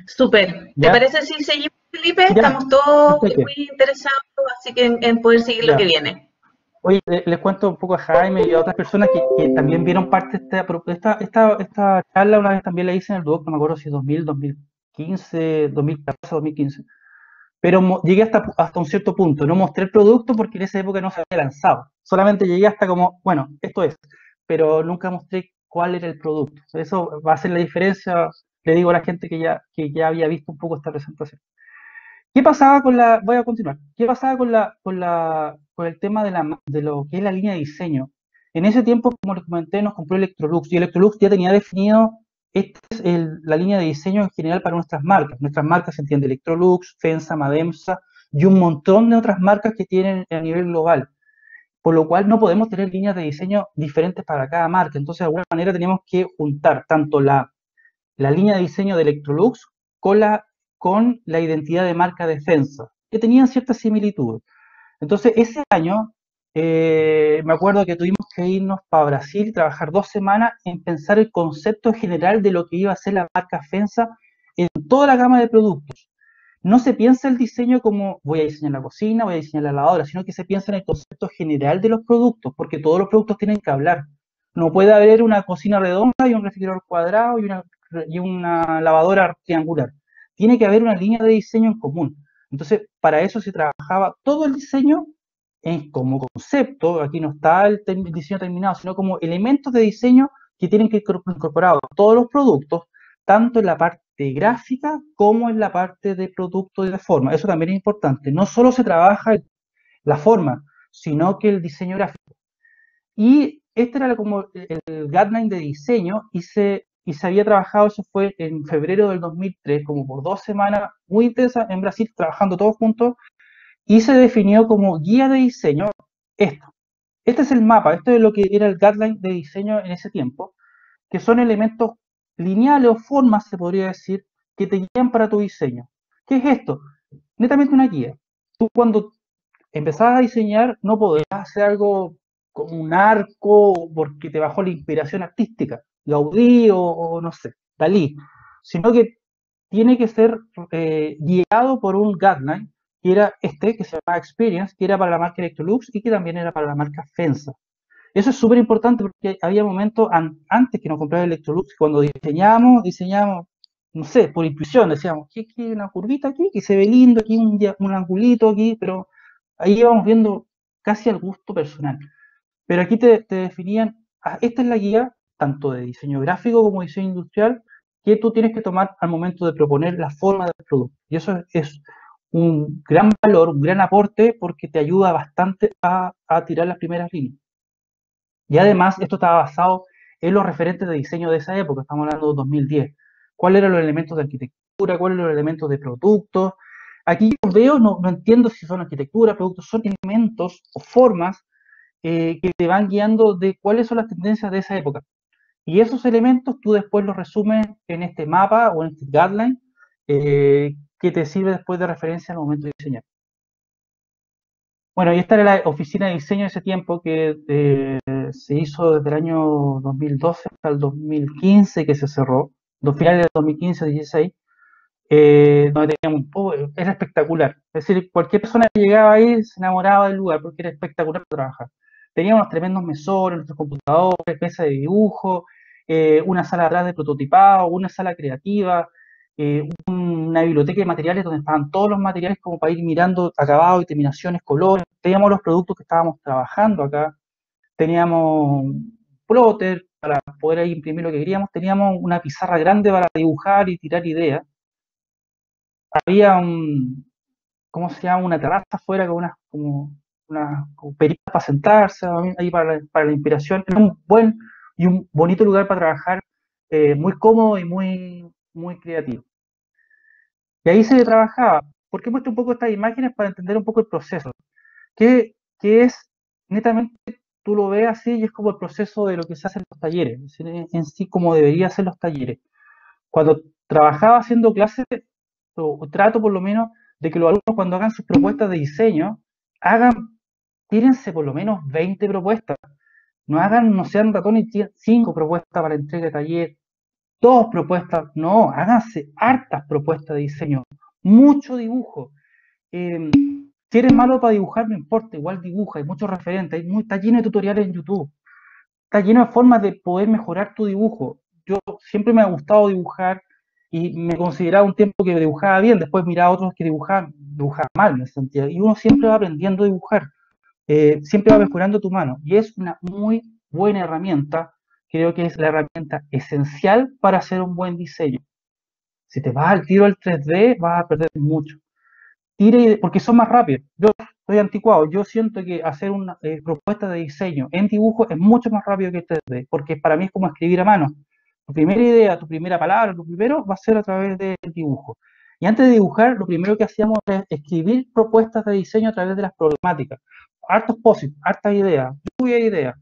súper. ¿Te ¿Ya? parece si seguimos, Felipe? Ya, Estamos todos perfecto. muy interesados, así que en poder seguir lo que Ya. viene. Oye, les cuento un poco a Jaime y a otras personas que también vieron parte de esta charla, una vez también la hice en el Duoc, no me acuerdo si 2000, 2015, 2014, 2015. Pero llegué hasta un cierto punto. No mostré el producto porque en esa época no se había lanzado. Solamente llegué hasta como, bueno, esto es, pero nunca mostré cuál era el producto. Eso va a ser la diferencia, le digo a la gente que ya había visto un poco esta presentación. ¿Qué pasaba voy a continuar, qué pasaba con el tema de lo que es la línea de diseño? En ese tiempo, como les comenté, nos compró Electrolux y Electrolux ya tenía definido, esta es la línea de diseño en general para nuestras marcas. Nuestras marcas se entiende Electrolux, FENSA, Mademsa y un montón de otras marcas que tienen a nivel global, por lo cual no podemos tener líneas de diseño diferentes para cada marca. Entonces, de alguna manera tenemos que juntar tanto la línea de diseño de Electrolux con la identidad de marca Defensa, que tenían ciertas similitudes. Entonces, ese año, me acuerdo que tuvimos que irnos para Brasil y trabajar 2 semanas en pensar el concepto general de lo que iba a ser la marca Fensa en toda la gama de productos. No se piensa el diseño como voy a diseñar la cocina, voy a diseñar la lavadora, sino que se piensa en el concepto general de los productos, porque todos los productos tienen que hablar. No puede haber una cocina redonda y un refrigerador cuadrado y una lavadora triangular. Tiene que haber una línea de diseño en común. Entonces, para eso se trabajaba todo el diseño como concepto, aquí no está el diseño terminado, sino como elementos de diseño que tienen que incorporar todos los productos, tanto en la parte gráfica como en la parte de producto y de forma. Eso también es importante. No solo se trabaja la forma, sino que el diseño gráfico. Y este era como el guideline de diseño y se había trabajado, eso fue en febrero del 2003, como por 2 semanas muy intensas en Brasil, trabajando todos juntos, y se definió como guía de diseño esto. Este es el mapa, esto es lo que era el guideline de diseño en ese tiempo, que son elementos lineales o formas, se podría decir, que te guían para tu diseño. ¿Qué es esto? Netamente una guía. Tú cuando empezabas a diseñar no podías hacer algo como un arco porque te bajó la inspiración artística, Gaudí o no sé, Dalí, sino que tiene que ser guiado por un guideline que era que se llama Experience, que era para la marca Electrolux y que también era para la marca Fensa. Eso es súper importante porque había momentos antes que nos compraba Electrolux, cuando diseñábamos, no sé, por intuición, decíamos, ¿qué una curvita aquí? Que se ve lindo, aquí un angulito aquí, pero ahí íbamos viendo casi al gusto personal. Pero aquí te definían, esta es la guía, tanto de diseño gráfico como diseño industrial, que tú tienes que tomar al momento de proponer la forma del producto. Y eso es un gran valor, un gran aporte, porque te ayuda bastante a tirar las primeras líneas. Y además, esto estaba basado en los referentes de diseño de esa época, estamos hablando de 2010. ¿Cuáles eran los elementos de arquitectura? ¿Cuáles eran los elementos de productos? Aquí yo veo, no entiendo si son arquitectura, productos, son elementos o formas que te van guiando de cuáles son las tendencias de esa época. Y esos elementos tú después los resumes en este mapa o en este guideline que te sirve después de referencia al momento de diseñar. Bueno, y esta era la oficina de diseño de ese tiempo que se hizo desde el año 2012 hasta el 2015 que se cerró, los finales del 2015-16, donde teníamos era espectacular. Es decir, cualquier persona que llegaba ahí se enamoraba del lugar porque era espectacular trabajar. Teníamos unos tremendos mesores, nuestros computadores, mesa de dibujo, una sala atrás de prototipado, una sala creativa, una biblioteca de materiales donde estaban todos los materiales como para ir mirando acabados y terminaciones, colores. Teníamos los productos que estábamos trabajando acá, teníamos un plotter para poder ahí imprimir lo que queríamos, teníamos una pizarra grande para dibujar y tirar ideas. Había ¿cómo se llama? Una terraza afuera con unas peritas para sentarse, ahí para la inspiración. Era un buen y un bonito lugar para trabajar, muy cómodo y muy creativo. Y ahí se trabajaba. ¿Por qué muestro un poco estas imágenes? Para entender un poco el proceso. Que es, netamente, tú lo ves así y es como el proceso de lo que se hace en los talleres, en sí como debería ser los talleres. Cuando trabajaba haciendo clases, o trato por lo menos de que los alumnos cuando hagan sus propuestas de diseño, tírense por lo menos 20 propuestas. No sean ratones y 5 propuestas para entrega de taller, 2 propuestas, no, háganse hartas propuestas de diseño, mucho dibujo. Si eres malo para dibujar, no importa, igual dibuja, hay muchos referentes, está lleno de tutoriales en YouTube, está lleno de formas de poder mejorar tu dibujo. Yo siempre me ha gustado dibujar y me consideraba un tiempo que dibujaba bien, después miraba a otros que dibujaban mal, me sentía, y uno siempre va aprendiendo a dibujar, siempre va mejorando tu mano, y es una muy buena herramienta, creo que es la herramienta esencial para hacer un buen diseño. Si te vas al tiro al 3D, vas a perder mucho. Porque son más rápidos. Yo soy anticuado, yo siento que hacer una propuesta de diseño en dibujo es mucho más rápido que el 3D, porque para mí es como escribir a mano. Tu primera idea, tu primera palabra, tu primero va a ser a través del dibujo. Y antes de dibujar, lo primero que hacíamos era escribir propuestas de diseño a través de las problemáticas. Hartos posits, hartas ideas, lluvia de ideas,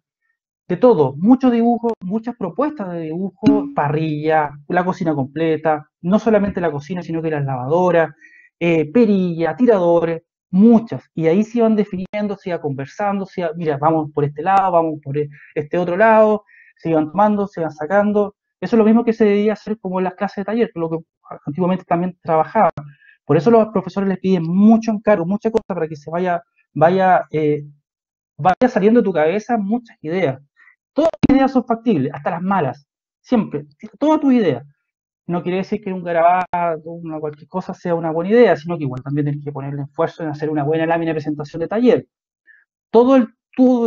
de todo, muchos dibujos, muchas propuestas de dibujo, parrilla, la cocina completa, no solamente la cocina, sino que las lavadoras, perilla, tiradores, muchas. Y ahí se iban definiendo, se iba conversando, mira, vamos por este lado, vamos por este otro lado, se iban tomando, se iban sacando. Eso es lo mismo que se debía hacer como en las clases de taller, lo que antiguamente también trabajaba. Por eso los profesores les piden mucho encargo, mucha cosa para que se vaya saliendo de tu cabeza muchas ideas. Todas las ideas son factibles, hasta las malas. Siempre, todas tus ideas. No quiere decir que un garabato, cualquier cosa sea una buena idea, sino que igual también tienes que ponerle esfuerzo en hacer una buena lámina de presentación de taller. Todo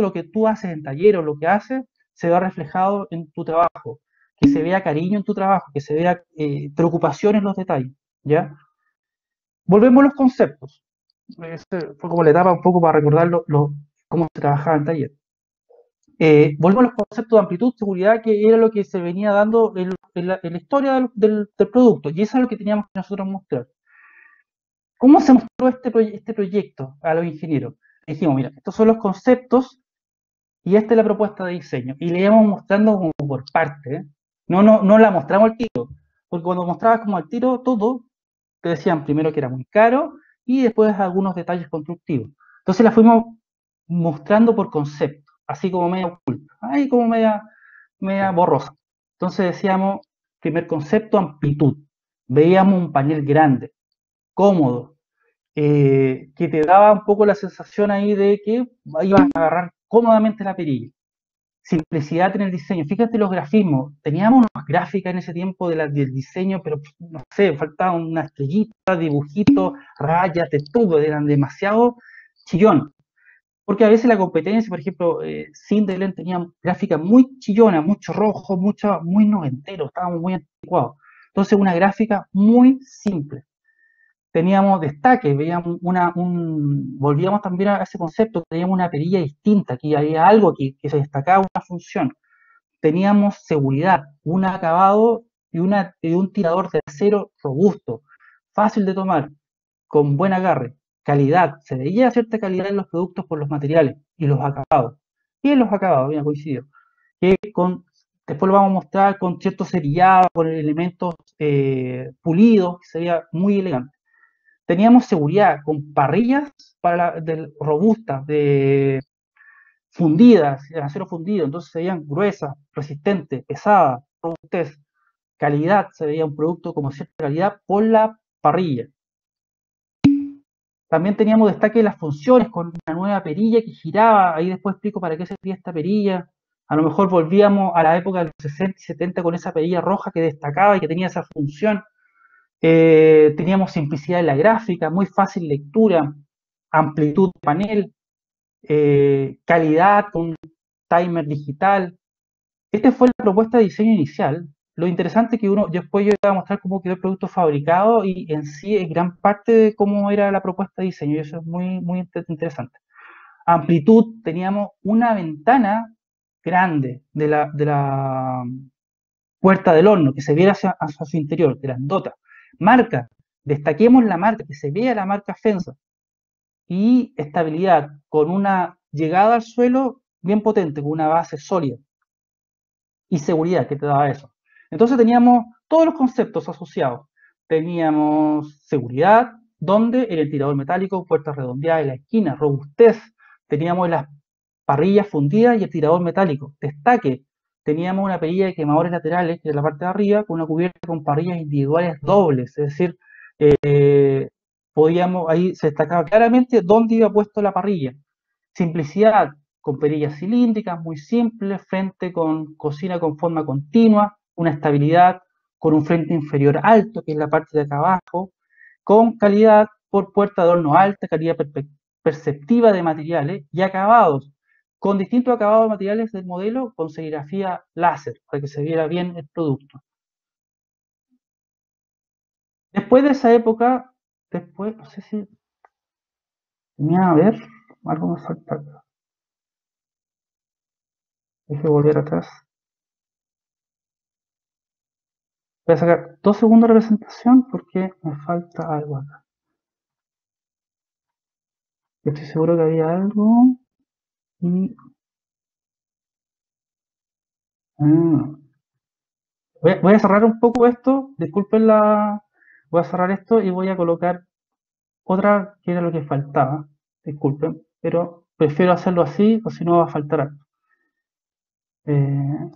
lo que tú haces en taller o lo que haces se va reflejado en tu trabajo. Que se vea cariño en tu trabajo, que se vea preocupación en los detalles. ¿Ya? Volvemos a los conceptos. Fue como la etapa un poco para recordar cómo se trabajaba en taller. Vuelvo a los conceptos de amplitud, seguridad, que era lo que se venía dando en la historia del producto, y eso es lo que teníamos que nosotros mostrar. ¿Cómo se mostró este proyecto a los ingenieros? Dijimos, mira, estos son los conceptos y esta es la propuesta de diseño, y le íbamos mostrando como por parte, ¿eh? No la mostramos al tiro, porque cuando mostrabas como al tiro todo, te decían primero que era muy caro y después algunos detalles constructivos. Entonces la fuimos mostrando por concepto, así como media oculta, ahí como media borrosa. Entonces decíamos, primer concepto, amplitud. Veíamos un panel grande, cómodo, que te daba un poco la sensación ahí de que ibas a agarrar cómodamente la perilla. Simplicidad en el diseño. Fíjate los grafismos. Teníamos unas gráficas en ese tiempo del diseño, pero no sé, faltaba una estrellita, dibujitos, rayas, de todo, eran demasiado chillón. Porque a veces la competencia, por ejemplo, Cinderland tenía gráficas muy chillonas, mucho rojo, muy noventero, estábamos muy anticuados. Entonces, una gráfica muy simple. Teníamos destaques, volvíamos también a ese concepto, teníamos una perilla distinta, aquí había algo que se destacaba, una función. Teníamos seguridad, un acabado y un tirador de acero robusto, fácil de tomar, con buen agarre, calidad, se veía cierta calidad en los productos por los materiales y los acabados. Y en los acabados, bien coincidido. Después lo vamos a mostrar con cierto cerillado, con elementos pulidos, que se veía muy elegante. Teníamos seguridad con parrillas robustas, fundidas, en acero fundido, entonces se veían gruesas, resistentes, pesadas, robustez, calidad, se veía un producto como cierta calidad por la parrilla. También teníamos destaque de las funciones con una nueva perilla que giraba, ahí después explico para qué servía esta perilla. A lo mejor volvíamos a la época de los 60 y 70 con esa perilla roja que destacaba y que tenía esa función. Teníamos simplicidad en la gráfica, muy fácil lectura, amplitud de panel, calidad con timer digital. Esta fue la propuesta de diseño inicial. Lo interesante es que después yo iba a mostrar cómo quedó el producto fabricado y en sí es gran parte de cómo era la propuesta de diseño y eso es muy, muy interesante. Amplitud, teníamos una ventana grande de la puerta del horno que se viera hacia su interior, grandota. Marca, destaquemos la marca, que se vea la marca FENSA. Y estabilidad, con una llegada al suelo bien potente, con una base sólida. Y seguridad, que te daba eso. Entonces teníamos todos los conceptos asociados. Teníamos seguridad, donde en el tirador metálico, puertas redondeadas en la esquina, robustez. Teníamos las parrillas fundidas y el tirador metálico. Destaque, teníamos una perilla de quemadores laterales, que es la parte de arriba, con una cubierta con parrillas individuales dobles, es decir, ahí se destacaba claramente dónde iba puesto la parrilla. Simplicidad, con perillas cilíndricas, muy simples, frente con cocina con forma continua, una estabilidad con un frente inferior alto, que es la parte de acá abajo, con calidad por puerta de horno alta, calidad perceptiva de materiales y acabados, con distintos acabados de materiales del modelo con serigrafía láser, para que se viera bien el producto. Después de esa época, no sé si tenía, a ver, algo me falta acá. Deje volver atrás. Voy a sacar 2 segundos de presentación porque me falta algo acá. Yo estoy seguro que había algo y... Voy a cerrar un poco esto, disculpen la... Voy a cerrar esto y voy a colocar otra que era lo que faltaba. Disculpen, pero prefiero hacerlo así o si no va a faltar algo. No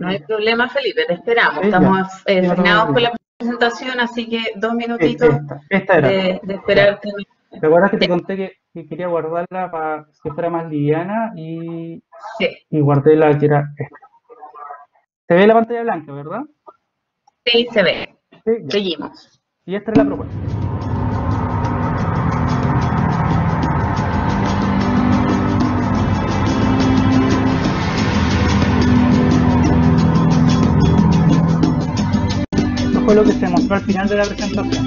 hay Presentación. problema, Felipe, te esperamos. Sí, ya. Estamos Sí, no te frenados con preocupes. la presentación, así que 2 minutitos Esta era. de Ya. esperarte. ¿Te acuerdas que te Ya, conté que quería guardarla para que fuera más liviana sí, y guardé la que era esta? Se ve la pantalla blanca, ¿verdad? sí, se ve. Sí, ya. Seguimos. Y esta es la propuesta. Esto fue lo que se mostró al final de la presentación.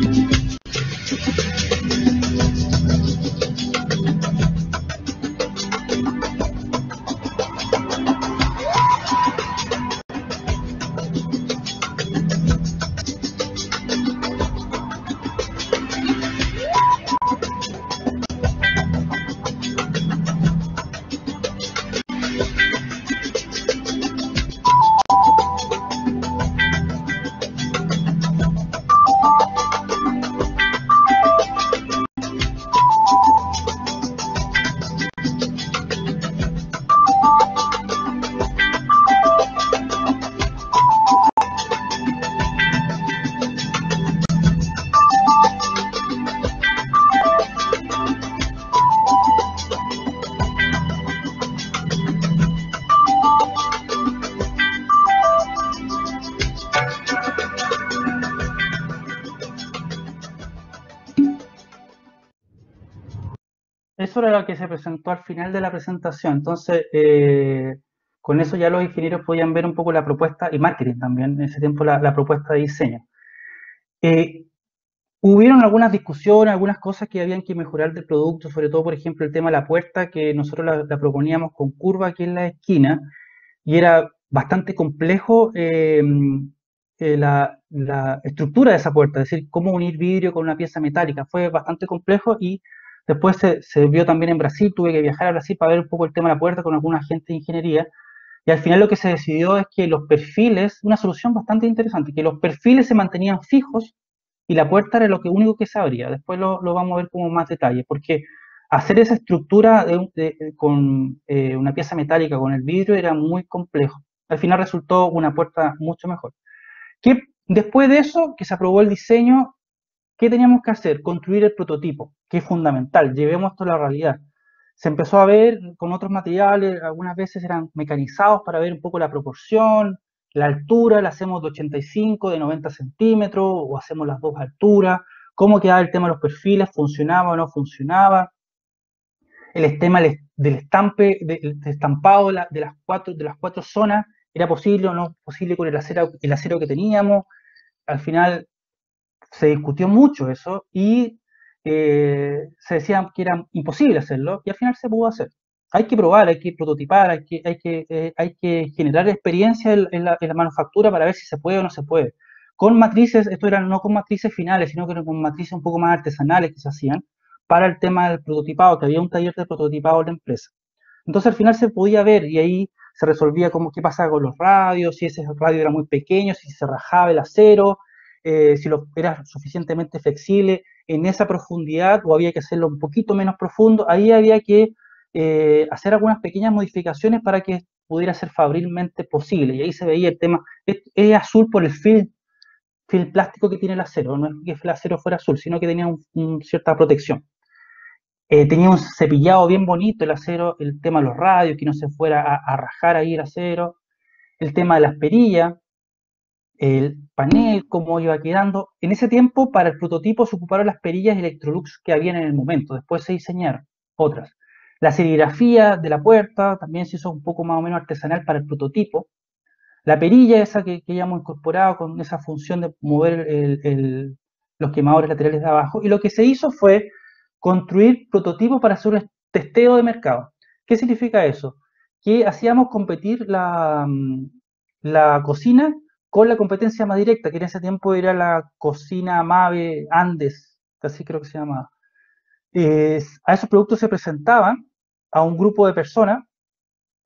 Eso era lo que se presentó al final de la presentación. Entonces, con eso ya los ingenieros podían ver un poco la propuesta y marketing también, en ese tiempo la propuesta de diseño. Eh, Hubieron algunas discusiones, algunas cosas que habían que mejorar del producto, sobre todo, por ejemplo, el tema de la puerta, que nosotros la proponíamos con curva aquí en la esquina, y era bastante complejo la estructura de esa puerta, es decir, cómo unir vidrio con una pieza metálica. Fue bastante complejo y después se vio también en Brasil, tuve que viajar a Brasil para ver un poco el tema de la puerta con alguna gente de ingeniería, y al final lo que se decidió es que los perfiles, una solución bastante interesante, que los perfiles se mantenían fijos y la puerta era lo que único que se abría. Después lo vamos a ver con más detalle, porque hacer esa estructura con una pieza metálica con el vidrio era muy complejo. Al final resultó una puerta mucho mejor. Después de eso, que se aprobó el diseño, ¿qué teníamos que hacer? Construir el prototipo, que es fundamental. Llevemos esto a la realidad. Se empezó a ver con otros materiales, algunas veces eran mecanizados para ver un poco la proporción, la altura, la hacemos de 85, de 90 centímetros, o hacemos las dos alturas, cómo quedaba el tema de los perfiles, funcionaba o no funcionaba, el tema del estampe, del estampado de las cuatro zonas, era posible o no posible con el acero que teníamos. Al final se discutió mucho eso y se decía que era imposible hacerlo y al final se pudo hacer. Hay que probar, hay que prototipar, hay que generar experiencia en la manufactura para ver si se puede o no se puede. Con matrices, esto eran no con matrices finales, sino que eran con matrices un poco más artesanales que se hacían para el tema del prototipado, que había un taller de prototipado en la empresa. Entonces al final se podía ver y ahí se resolvía como qué pasaba con los radios, si ese radio era muy pequeño, si se rajaba el acero, si era suficientemente flexible en esa profundidad o había que hacerlo un poquito menos profundo. Ahí había que hacer algunas pequeñas modificaciones para que pudiera ser fabrilmente posible. Y ahí se veía el tema, es azul por el film plástico que tiene el acero, no es que el acero fuera azul, sino que tenía cierta protección. Tenía un cepillado bien bonito el acero, el tema de los radios, que no se fuera a rajar ahí el acero, el tema de las perillas, el panel, cómo iba quedando. En ese tiempo, para el prototipo se ocuparon las perillas Electrolux que habían en el momento, después se diseñaron otras. La serigrafía de la puerta también se hizo un poco más o menos artesanal para el prototipo. La perilla esa que hayamos incorporado con esa función de mover los quemadores laterales de abajo. Y lo que se hizo fue construir prototipos para hacer un testeo de mercado. ¿Qué significa eso? Que hacíamos competir la cocina con la competencia más directa, que en ese tiempo era la cocina Mave Andes, así creo que se llamaba. A esos productos se presentaban a un grupo de personas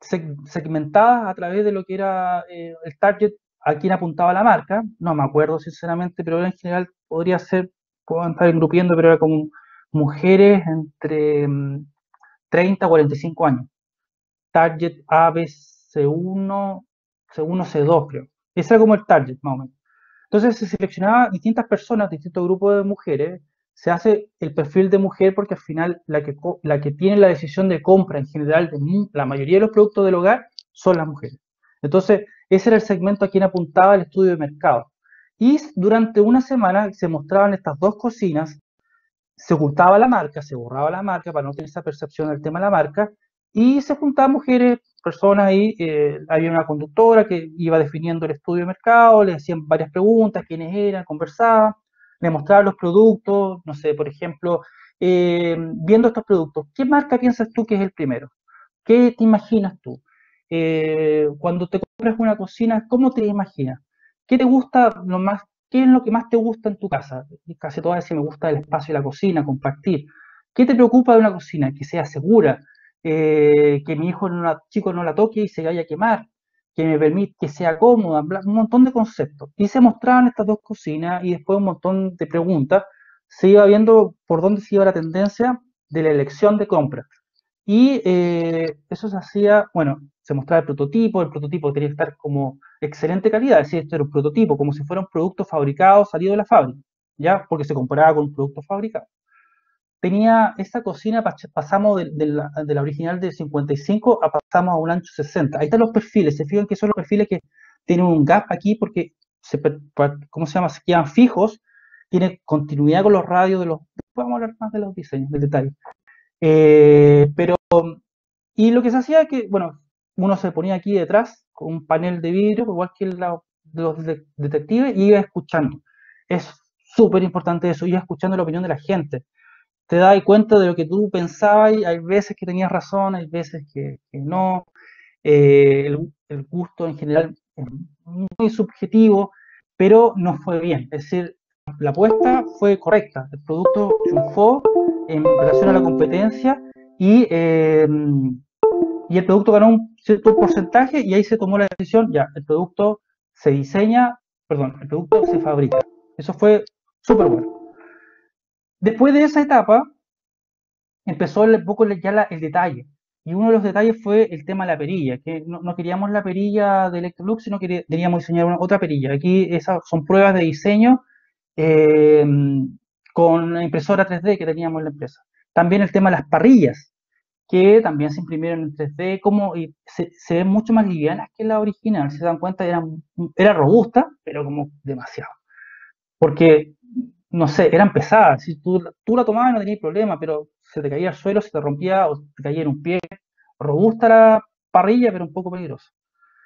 segmentadas a través de lo que era el target a quien apuntaba la marca. No me acuerdo sinceramente, pero en general podría ser, puedo estar engrupiendo, pero era como mujeres entre 30 a 45 años. Target A, B, C1, C1, C2 creo. Ese era como el target, más o menos. Entonces se seleccionaba distintas personas, distintos grupos de mujeres, se hace el perfil de mujer porque al final la que tiene la decisión de compra en general de la mayoría de los productos del hogar son las mujeres. Entonces ese era el segmento a quien apuntaba el estudio de mercado. Y durante una semana se mostraban estas dos cocinas, se ocultaba la marca, se borraba la marca para no tener esa percepción del tema de la marca, y se juntaban mujeres, personas ahí, había una conductora que iba definiendo el estudio de mercado, le hacían varias preguntas, quiénes eran, conversaban, le mostraban los productos, no sé, por ejemplo, viendo estos productos, ¿qué marca piensas tú que es el primero? ¿Qué te imaginas tú? Cuando te compras una cocina, ¿cómo te imaginas? ¿Qué te gusta lo más? ¿Qué es lo que más te gusta en tu casa? Casi todas decían, me gusta el espacio de la cocina, compartir. ¿Qué te preocupa de una cocina? Que sea segura, que mi hijo chico no la toque y se vaya a quemar, que me permite que sea cómoda, un montón de conceptos. Y se mostraban estas dos cocinas y después un montón de preguntas. Se iba viendo por dónde se iba la tendencia de la elección de compra. Y eso se hacía, bueno, se mostraba el prototipo tenía que estar como excelente calidad, es decir, esto era un prototipo, como si fuera un producto fabricado, salido de la fábrica, ¿ya? Porque se comparaba con un producto fabricado. Tenía esa cocina, pasamos de la original de 55 a pasamos a un ancho 60. Ahí están los perfiles, se fijan que son los perfiles que tienen un gap aquí porque, ¿cómo se llama? Se quedan fijos, tiene continuidad con los radios de los... Vamos a hablar más de los diseños, del detalle. Pero y lo que se hacía es que, bueno, uno se ponía aquí detrás con un panel de vidrio, igual que los detectives, y iba escuchando. Es súper importante eso, iba escuchando la opinión de la gente. Te das cuenta de lo que tú pensabas y hay veces que tenías razón, hay veces que no. El gusto en general es muy subjetivo, pero no fue bien. Es decir, la apuesta fue correcta, el producto triunfó en relación a la competencia y el producto ganó un cierto porcentaje y ahí se tomó la decisión, ya, el producto se diseña, perdón, el producto se fabrica. Eso fue súper bueno. Después de esa etapa, empezó un poco ya el detalle. Y uno de los detalles fue el tema de la perilla, que no queríamos la perilla de Electrolux, sino que queríamos diseñar otra perilla. Aquí esas son pruebas de diseño eh, con la impresora 3D que teníamos en la empresa. También el tema de las parrillas, que también se imprimieron en 3D, y se ven mucho más livianas que la original. Si se dan cuenta, era robusta, pero como demasiado. Porque, no sé, eran pesadas. Si tú la tomabas no tenías problema, pero se te caía al suelo, se te rompía o te caía en un pie. Robusta la parrilla, pero un poco peligrosa.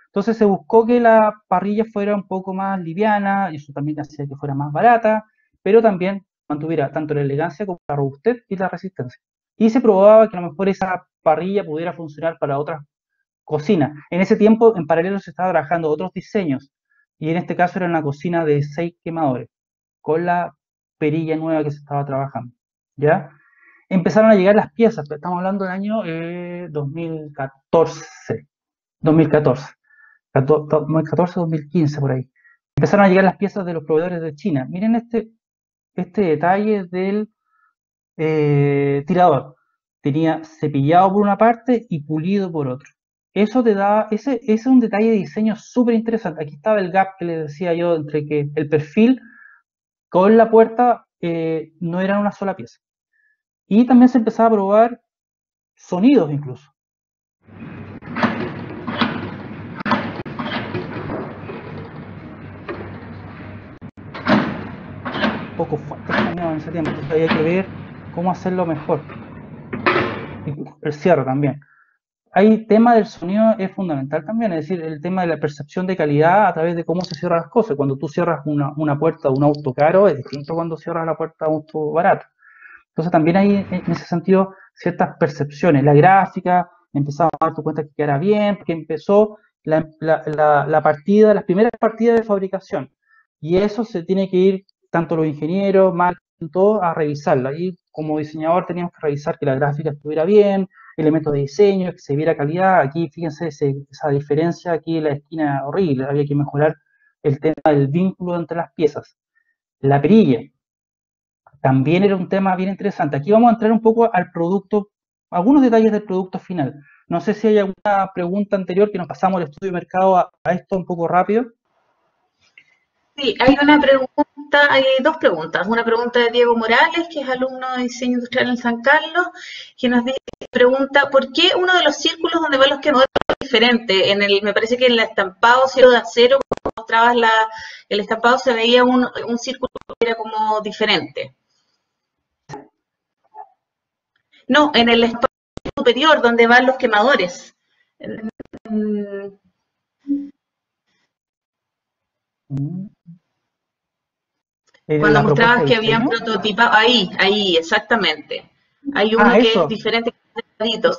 Entonces se buscó que la parrilla fuera un poco más liviana, y eso también hacía que fuera más barata, pero también mantuviera tanto la elegancia como la robustez y la resistencia. Y se probaba que a lo mejor esa parrilla pudiera funcionar para otras cocinas. En ese tiempo, en paralelo, se estaba trabajando otros diseños, y en este caso era una cocina de 6 quemadores, con la perilla nueva que se estaba trabajando, ¿ya? Empezaron a llegar las piezas, pero estamos hablando del año 2014, 2015 por ahí. Empezaron a llegar las piezas de los proveedores de China. Miren este detalle del tirador. Tenía cepillado por una parte y pulido por otro. Eso te da, ese es un detalle de diseño súper interesante. Aquí estaba el gap que les decía yo entre que el perfil con la puerta no eran una sola pieza. Y también se empezaba a probar sonidos incluso. Un poco fuerte en ese tiempo, entonces había que ver cómo hacerlo mejor. Y el cierre también. Hay tema del sonido es fundamental también, es decir, el tema de la percepción de calidad a través de cómo se cierran las cosas. Cuando tú cierras una puerta de un auto caro es distinto cuando cierras la puerta de un auto barato. Entonces también hay en ese sentido ciertas percepciones. La gráfica, empezaba a dar cuenta que quedara bien, porque empezó las primeras partidas de fabricación. Y eso se tiene que ir, tanto los ingenieros, marketing, todo, a revisarla. Y como diseñador teníamos que revisar que la gráfica estuviera bien, elementos de diseño, que se viera calidad. Aquí, fíjense esa diferencia, aquí en la esquina horrible, había que mejorar el tema del vínculo entre las piezas. La perilla también era un tema bien interesante. Aquí vamos a entrar un poco al producto, algunos detalles del producto final. No sé si hay alguna pregunta anterior que nos pasamos del estudio de mercado a esto un poco rápido. Sí, hay una pregunta, hay dos preguntas. Una pregunta de Diego Morales, que es alumno de diseño industrial en San Carlos, que nos pregunta ¿por qué uno de los círculos donde van los quemadores es diferente? Me parece que en el estampado cielo de acero, cuando mostrabas el estampado, se veía un círculo que era como diferente. No, en el estampado superior, donde van los quemadores. Cuando La propuesta mostrabas de que habían diseño. prototipado, ahí, exactamente. Hay uno que es Eso. diferente,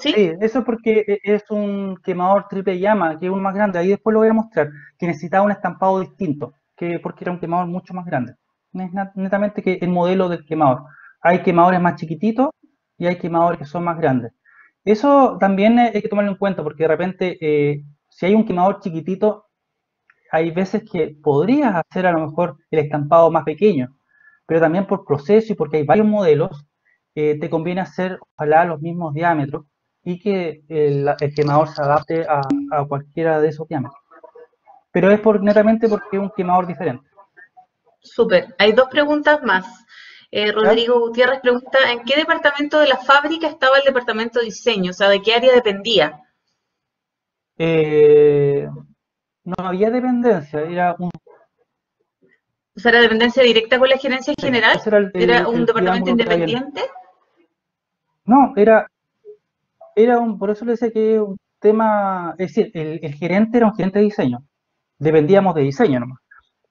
¿sí? Sí, eso es porque es un quemador triple llama, que es uno más grande. Ahí después lo voy a mostrar, que necesitaba un estampado distinto, porque era un quemador mucho más grande. Es netamente que el modelo del quemador. Hay quemadores más chiquititos y hay quemadores que son más grandes. Eso también hay que tomarlo en cuenta, porque de repente, si hay un quemador chiquitito, hay veces que podrías hacer a lo mejor el estampado más pequeño, pero también por proceso y porque hay varios modelos, te conviene hacer ojalá los mismos diámetros y que el quemador se adapte a cualquiera de esos diámetros. Pero es netamente porque es un quemador diferente. Súper. Hay dos preguntas más. ¿Ya? Rodrigo Gutiérrez pregunta, ¿en qué departamento de la fábrica estaba el departamento de diseño? O sea, ¿de qué área dependía? Eh, no había dependencia, era un O sea, ¿era dependencia directa con la gerencia diseño. general? Ese era ¿Era un departamento triángulo que había. independiente? No, por eso le decía que es un tema, es decir, el gerente era un gerente de diseño, dependíamos de diseño nomás,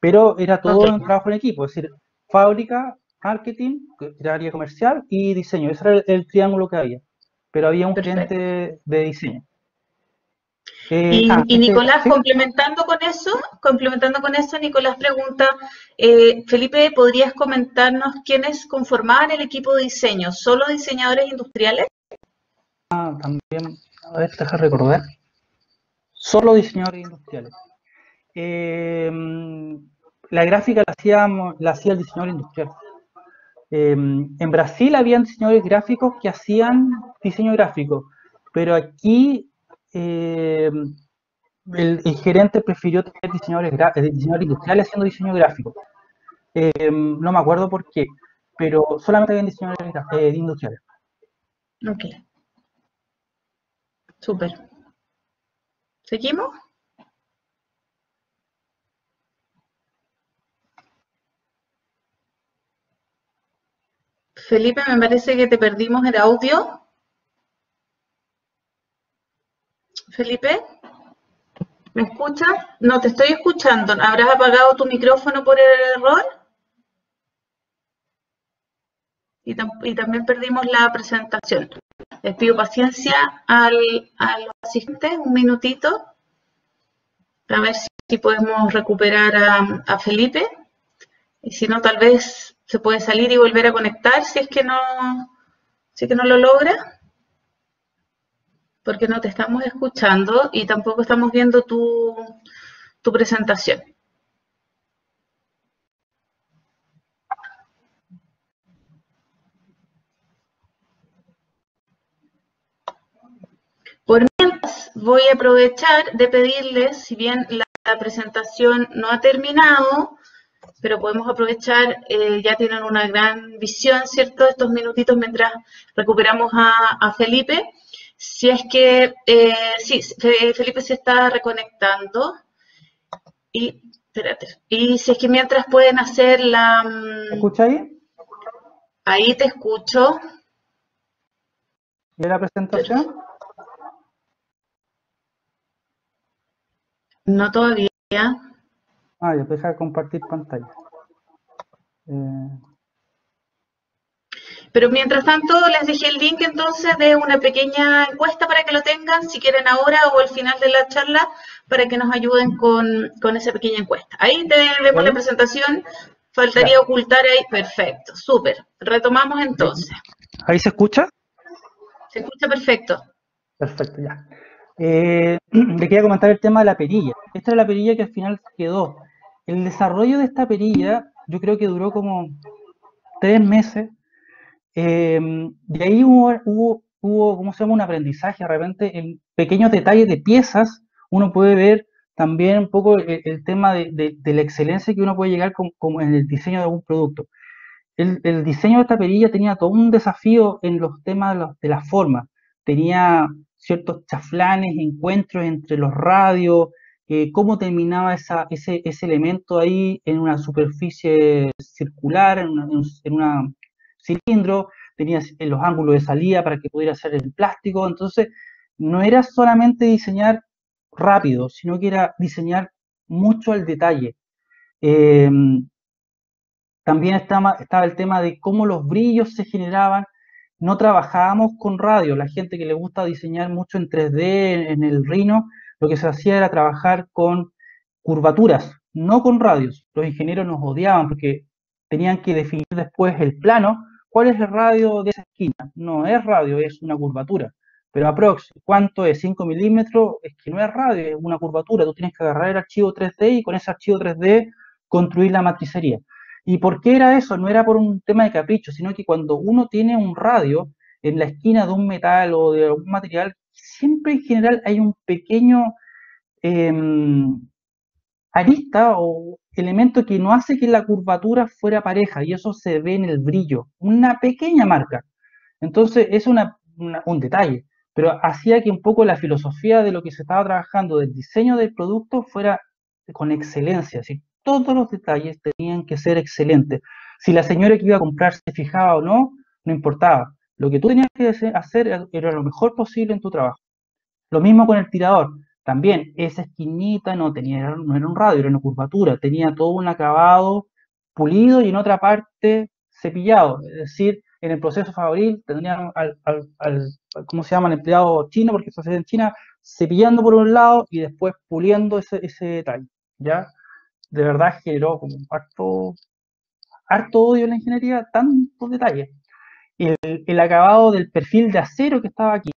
pero era Ok, todo un trabajo en equipo, es decir, fábrica, marketing, que era área comercial y diseño, ese era el triángulo que había, pero había un perfecto. gerente de diseño. Y Nicolás, ¿Sí? complementando con eso, Nicolás pregunta, Felipe, ¿podrías comentarnos quiénes conformaban el equipo de diseño? ¿Solo diseñadores industriales? También, a ver, deja recordar, solo diseñadores industriales. La gráfica la hacía el diseñador industrial. En Brasil habían diseñadores gráficos que hacían diseño gráfico, pero aquí el gerente prefirió tener diseñadores industriales haciendo diseño gráfico. No me acuerdo por qué, pero solamente habían diseñadores industriales. Ok, súper. ¿Seguimos? Felipe, me parece que te perdimos el audio. Felipe, ¿me escuchas? No te estoy escuchando. ¿Habrás apagado tu micrófono por error? Y también perdimos la presentación. Les pido paciencia a los asistentes, un minutito, a ver si podemos recuperar a Felipe. Y si no, tal vez se puede salir y volver a conectar si es que no lo logra, porque no te estamos escuchando y tampoco estamos viendo tu presentación. Por mientras, voy a aprovechar de pedirles, si bien la presentación no ha terminado, pero podemos aprovechar, ya tienen una gran visión, ¿cierto? Estos minutitos mientras recuperamos a Felipe. Si es que, sí, Felipe se está reconectando. Y, espérate, y si es que mientras pueden hacer ¿Me escucha ahí? ahí te escucho. ¿Y la presentación? No todavía. Ya deja de compartir pantalla. Eh, Pero mientras tanto, les dejé el link entonces de una pequeña encuesta para que lo tengan, si quieren ahora o al final de la charla, para que nos ayuden con esa pequeña encuesta. Ahí vemos la ¿Vale? presentación, faltaría Ya. ocultar ahí, perfecto, súper. Retomamos entonces. ¿Ahí se escucha? Se escucha perfecto. Perfecto, ya. Le quería comentar el tema de la perilla. Esta es la perilla que al final quedó. El desarrollo de esta perilla, yo creo que duró como 3 meses. De ahí hubo, ¿cómo se llama? Un aprendizaje. De repente, en pequeños detalles de piezas, uno puede ver también un poco el tema de la excelencia que uno puede llegar como en el diseño de algún producto. El diseño de esta perilla tenía todo un desafío en los temas de la forma. Tenía ciertos chaflanes, encuentros entre los radios, cómo terminaba ese elemento ahí en una superficie circular, en una cilindro, tenía en los ángulos de salida para que pudiera ser el plástico. Entonces, no era solamente diseñar rápido, sino que era diseñar mucho al detalle. Eh, También estaba el tema de cómo los brillos se generaban. No trabajábamos con radio. La gente que le gusta diseñar mucho en 3D, en el Rhino, lo que se hacía era trabajar con curvaturas, no con radios. Los ingenieros nos odiaban porque tenían que definir después el plano. ¿Cuál es el radio de esa esquina? No es radio, es una curvatura. Pero aprox, ¿cuánto es? 5 milímetros, es que no es radio, es una curvatura. Tú tienes que agarrar el archivo 3D y con ese archivo 3D construir la matricería. ¿Y por qué era eso? No era por un tema de capricho, sino que cuando uno tiene un radio en la esquina de un metal o de algún material, siempre en general hay un pequeño eh, arista o elemento que no hace que la curvatura fuera pareja y eso se ve en el brillo, una pequeña marca. Entonces es un detalle, pero hacía que un poco la filosofía de lo que se estaba trabajando del diseño del producto fuera con excelencia, así, todos los detalles tenían que ser excelentes. Si la señora que iba a comprar se fijaba o no, no importaba. Lo que tú tenías que hacer era lo mejor posible en tu trabajo. Lo mismo con el tirador. También esa esquinita no era un radio, era una curvatura, tenía todo un acabado pulido y en otra parte cepillado. Es decir, en el proceso fabril tendrían ¿cómo se llama? El empleado chino, porque eso se hace en China, cepillando por un lado y después puliendo ese detalle. ¿Ya? De verdad generó como harto odio en la ingeniería, tantos detalles. El acabado del perfil de acero que estaba aquí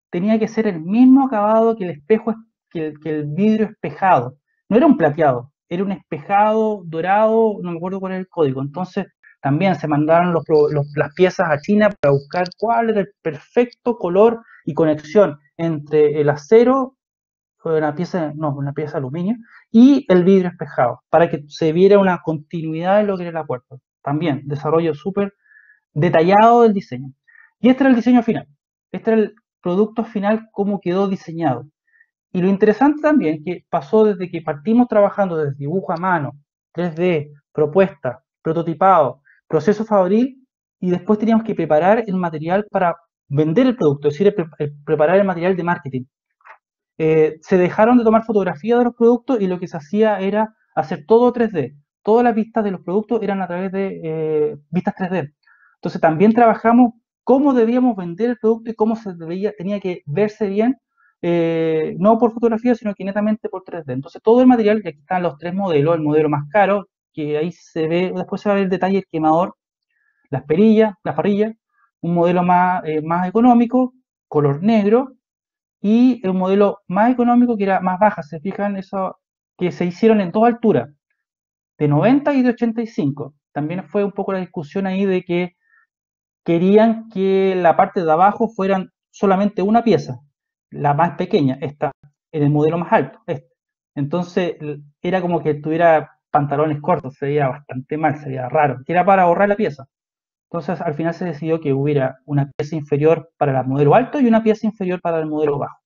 tenía que ser el mismo acabado que el espejo, que el vidrio espejado. No era un plateado, era un espejado dorado, no me acuerdo cuál era el código. Entonces, también se mandaron las piezas a China para buscar cuál era el perfecto color y conexión entre el acero, una pieza de aluminio, y el vidrio espejado, para que se viera una continuidad en lo que era la puerta. También, desarrollo súper detallado del diseño. Y este era el diseño final. Este era el producto final, cómo quedó diseñado. Y lo interesante también que pasó desde que partimos trabajando desde dibujo a mano, 3D, propuesta, prototipado, proceso fabril, y después teníamos que preparar el material para vender el producto, es decir, preparar el material de marketing. Se dejaron de tomar fotografías de los productos y lo que se hacía era hacer todo 3D. Todas las vistas de los productos eran a través de vistas 3D. Entonces también trabajamos cómo debíamos vender el producto y cómo tenía que verse bien, no por fotografía, sino que netamente por 3D. Entonces todo el material, y aquí están los 3 modelos, el modelo más caro, que ahí se ve, después se va a ver el detalle, el quemador, las perillas, las parrillas, un modelo más económico, color negro, y un modelo más económico que era más baja. Se fijan eso que se hicieron en dos alturas, de 90 y de 85. También fue un poco la discusión ahí de que querían que la parte de abajo fueran solamente una pieza, la más pequeña, esta, en el modelo más alto, este. Entonces era como que tuviera pantalones cortos, se veía bastante mal, se veía raro, que era para ahorrar la pieza. Entonces al final se decidió que hubiera una pieza inferior para el modelo alto y una pieza inferior para el modelo bajo.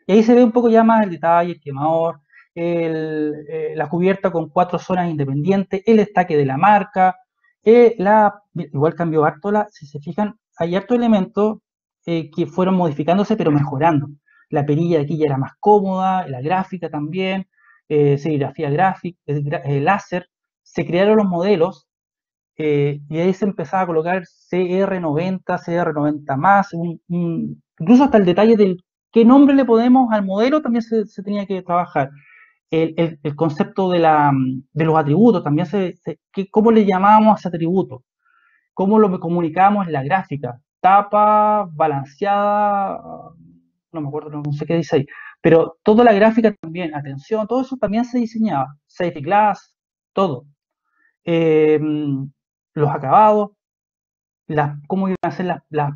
Y ahí se ve un poco ya más el detalle, el quemador, la cubierta con 4 zonas independientes, el destaque de la marca, igual cambió harto, si se fijan, hay harto elementos que fueron modificándose pero mejorando. La perilla de aquí ya era más cómoda, la gráfica también, serigrafía gráfica, láser, se crearon los modelos y ahí se empezaba a colocar CR90, CR90 más, incluso hasta el detalle del qué nombre le ponemos al modelo también se tenía que trabajar. El concepto de los atributos, también cómo le llamábamos a ese atributo, cómo lo comunicábamos en la gráfica, tapa, balanceada, no me acuerdo, no sé qué dice ahí, pero toda la gráfica también, atención, todo eso también se diseñaba, safety glass, todo. Eh, los acabados, cómo iban a ser las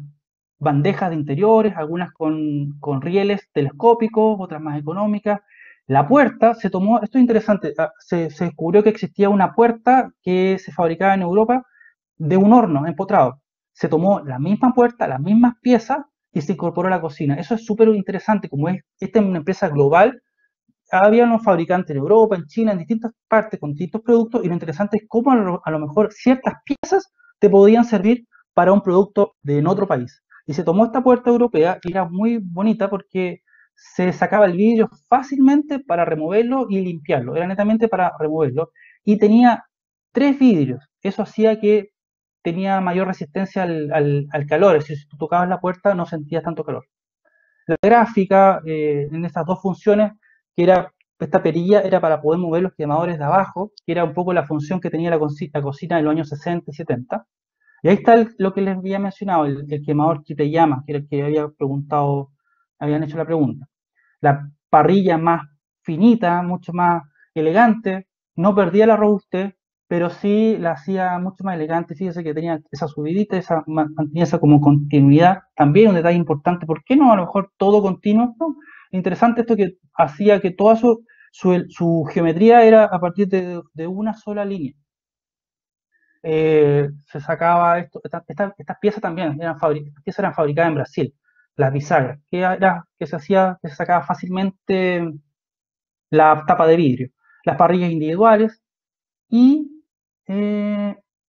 bandejas de interiores, algunas con rieles telescópicos, otras más económicas. La puerta se tomó, esto es interesante, se descubrió que existía una puerta que se fabricaba en Europa de un horno empotrado. Se tomó la misma puerta, las mismas piezas y se incorporó a la cocina. Eso es súper interesante, como esta es una empresa global, había unos fabricantes en Europa, en China, en distintas partes con distintos productos, y lo interesante es cómo a lo mejor ciertas piezas te podían servir para un producto de en otro país. Y se tomó esta puerta europea y era muy bonita porque se sacaba el vidrio fácilmente para removerlo y limpiarlo, era netamente para removerlo, y tenía 3 vidrios, eso hacía que tenía mayor resistencia al calor, es decir, si tú tocabas la puerta no sentías tanto calor. La gráfica, en estas dos funciones, que era, esta perilla era para poder mover los quemadores de abajo, que era un poco la función que tenía la cocina en los años 60 y 70. Y ahí está lo que les había mencionado, el quemador triple llama, que era el que había preguntado, habían hecho la pregunta. La parrilla más finita, mucho más elegante, no perdía la robustez, pero sí la hacía mucho más elegante. Fíjese que tenía esa subidita, mantenía esa como continuidad. También un detalle importante, ¿por qué no a lo mejor todo continuo? No, interesante esto que hacía que toda su geometría era a partir de una sola línea. Se sacaba estas piezas también, estas piezas eran fabricadas en Brasil, las bisagras, que se sacaba fácilmente la tapa de vidrio, las parrillas individuales y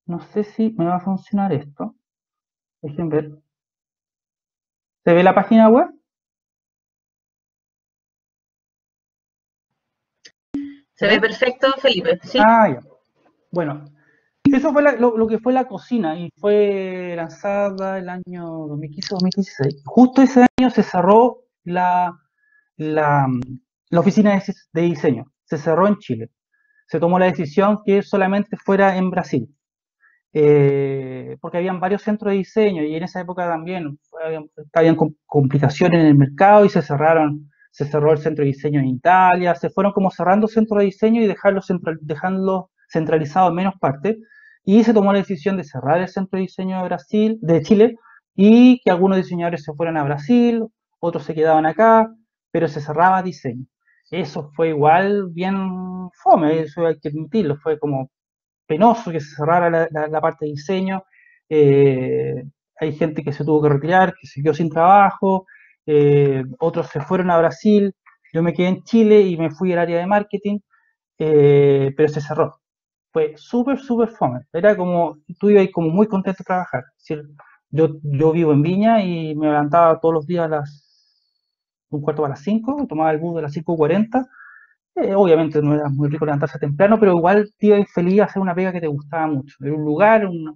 no sé si me va a funcionar esto. Dejen ver. ¿Se ve la página web? Se ve perfecto, Felipe. Sí. Ah, ya. Bueno, eso fue lo que fue la cocina y fue lanzada el año 2015-2016. Justo ese año se cerró la, la oficina de diseño, se cerró en Chile. Se tomó la decisión que solamente fuera en Brasil, porque habían varios centros de diseño y en esa época también habían complicaciones en el mercado y se cerró el centro de diseño en Italia, se fueron como cerrando centros de diseño y dejando centralizado en menos partes, y se tomó la decisión de cerrar el centro de diseño de Chile, y que algunos diseñadores se fueran a Brasil, otros se quedaban acá, pero se cerraba diseño. Eso fue igual bien fome, eso hay que admitirlo, fue como penoso que se cerrara la parte de diseño. Eh, Hay gente que se tuvo que retirar, que se quedó sin trabajo, otros se fueron a Brasil, yo me quedé en Chile y me fui al área de marketing, pero se cerró. Fue súper fome. Era como, tú ibas como muy contento de trabajar. Es decir, yo vivo en Viña y me levantaba todos los días a un cuarto para las 5, tomaba el bus de las 5:40. Obviamente no era muy rico levantarse temprano, pero igual te iba feliz a hacer una pega que te gustaba mucho. Era un lugar, una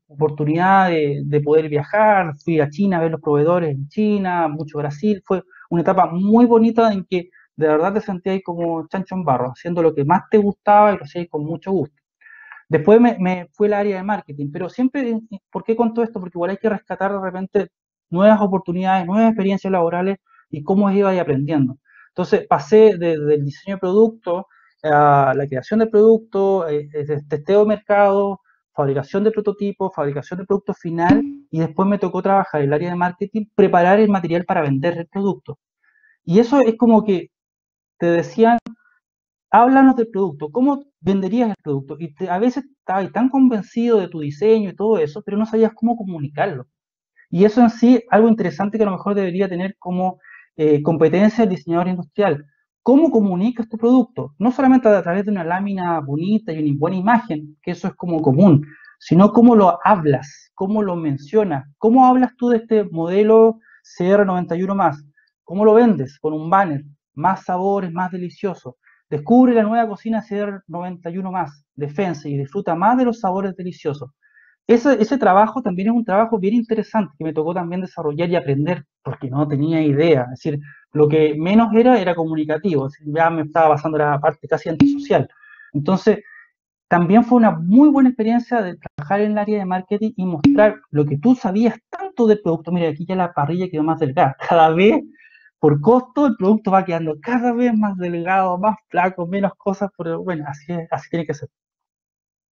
oportunidad de poder viajar. Fui a China a ver los proveedores en China, mucho Brasil. Fue una etapa muy bonita en que de verdad te sentías como chancho en barro, haciendo lo que más te gustaba y lo hacías con mucho gusto. Después me fui al área de marketing, pero siempre, ¿por qué con todo esto? Porque igual hay que rescatar de repente nuevas oportunidades, nuevas experiencias laborales y cómo iba aprendiendo. Entonces pasé del diseño de producto a la creación de producto, testeo de mercado, fabricación de prototipos, fabricación de producto final, y después me tocó trabajar en el área de marketing, preparar el material para vender el producto. Y eso es como que te decían, háblanos del producto, ¿cómo venderías el producto? Y a veces estabas tan convencido de tu diseño y todo eso, pero no sabías cómo comunicarlo. Y eso en sí, algo interesante que a lo mejor debería tener como competencia el diseñador industrial. ¿Cómo comunicas tu producto? No solamente a través de una lámina bonita y una buena imagen, que eso es como común, sino cómo lo hablas, cómo lo mencionas, cómo hablas tú de este modelo CR91+, cómo lo vendes con un banner, más sabores, más delicioso. Descubre la nueva cocina CR91 más, Defensa, y disfruta más de los sabores deliciosos. Ese trabajo también es un trabajo bien interesante que me tocó también desarrollar y aprender porque no tenía idea. Es decir, lo que menos era comunicativo. Es decir, ya me estaba pasando la parte casi antisocial. Entonces, también fue una muy buena experiencia de trabajar en el área de marketing y mostrar lo que tú sabías tanto del producto. Mira, aquí ya la parrilla quedó más delgada. Cada vez, por costo, el producto va quedando cada vez más delgado, más flaco, menos cosas, pero bueno, así tiene que ser.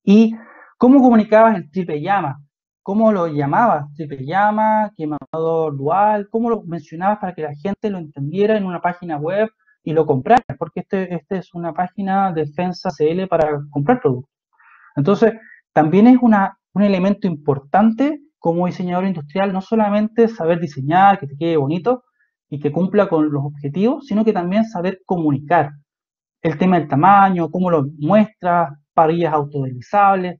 ¿Y cómo comunicabas el triple llama? ¿Cómo lo llamabas? Triple llama, quemador dual, ¿cómo lo mencionabas para que la gente lo entendiera en una página web y lo comprara? Porque este es una página de Defensa CL para comprar productos. Entonces, también es un elemento importante como diseñador industrial, no solamente saber diseñar, que te quede bonito y que cumpla con los objetivos, sino que también saber comunicar el tema del tamaño, cómo lo muestras, parrillas autodeslizables.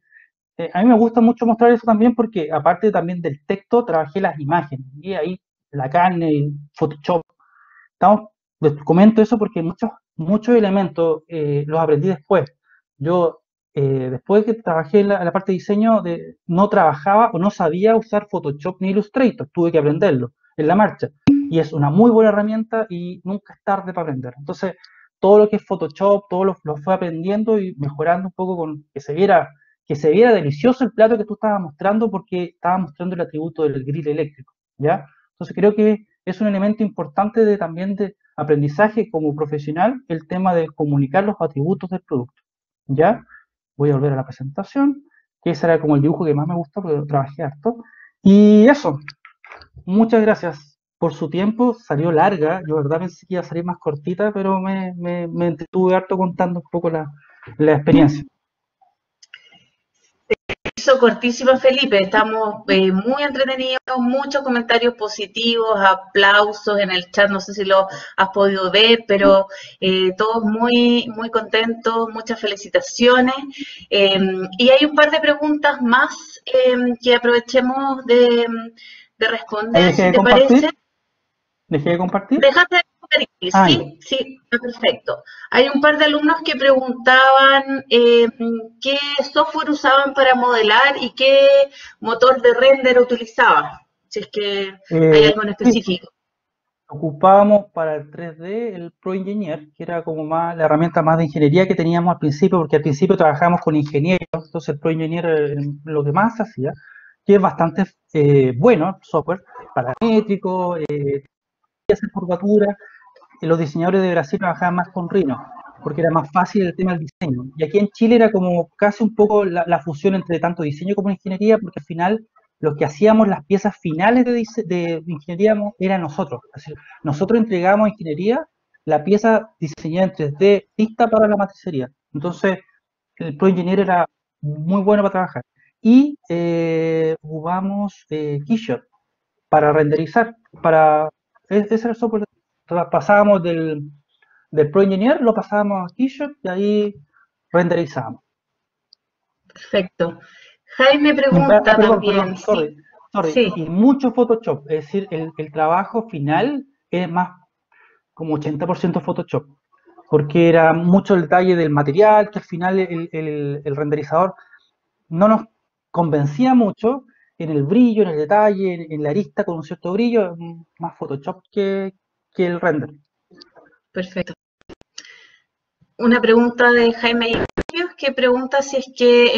A mí me gusta mucho mostrar eso también porque aparte también del texto, trabajé las imágenes y ahí la carne, el Photoshop. Les comento eso porque muchos elementos los aprendí después. Yo, después que trabajé en la parte de diseño, no trabajaba o no sabía usar Photoshop ni Illustrator. Tuve que aprenderlo en la marcha. Y es una muy buena herramienta y nunca es tarde para aprender. Entonces, todo lo que es Photoshop, todo lo fue aprendiendo y mejorando un poco con que se viera delicioso el plato que tú estabas mostrando porque estaba mostrando el atributo del grill eléctrico, ¿ya? Entonces creo que es un elemento importante también de aprendizaje como profesional, el tema de comunicar los atributos del producto, ¿ya? Voy a volver a la presentación, que ese era como el dibujo que más me gustó porque lo trabajé harto. Y eso, muchas gracias por su tiempo, salió larga, yo verdad pensé que iba a salir más cortita, pero me entretuve harto contando un poco la experiencia. Hizo cortísimo, Felipe. Estamos muy entretenidos, muchos comentarios positivos, aplausos en el chat. No sé si lo has podido ver, pero todos muy, muy contentos, muchas felicitaciones. Y hay un par de preguntas más que aprovechemos de responder, si te parece. ¿Dejé de compartir? Dejaste de compartir, sí, sí, perfecto. Hay un par de alumnos que preguntaban qué software usaban para modelar y qué motor de render utilizaban, si es que hay algo en específico. Ocupábamos para el 3D el Pro Engineer, que era como más la herramienta más de ingeniería que teníamos al principio, porque al principio trabajábamos con ingenieros, entonces el Pro Engineer era lo que más hacía, que es bastante bueno, software paramétrico, hacer curvatura. Los diseñadores de Brasil trabajaban más con Rhino, porque era más fácil el tema del diseño. Y aquí en Chile era como casi un poco la fusión entre tanto diseño como ingeniería, porque al final los que hacíamos las piezas finales de ingeniería era nosotros. Es decir, nosotros entregábamos a ingeniería la pieza diseñada en 3D lista para la matricería. Entonces, el Pro Engineer era muy bueno para trabajar. Y ocupamos Keyshot para renderizar, ese era el software. Pasábamos del Pro Engineer, lo pasábamos a Keyshot y ahí renderizábamos. Perfecto. Jaime pregunta también. Sorry. Sí. Y mucho Photoshop, es decir, el trabajo final es más como 80% Photoshop, porque era mucho el detalle del material, que al final el renderizador no nos convencía mucho en el brillo, en el detalle, en la arista con un cierto brillo, más Photoshop que el render. Perfecto. Una pregunta de Jaime Iglesias que pregunta si es que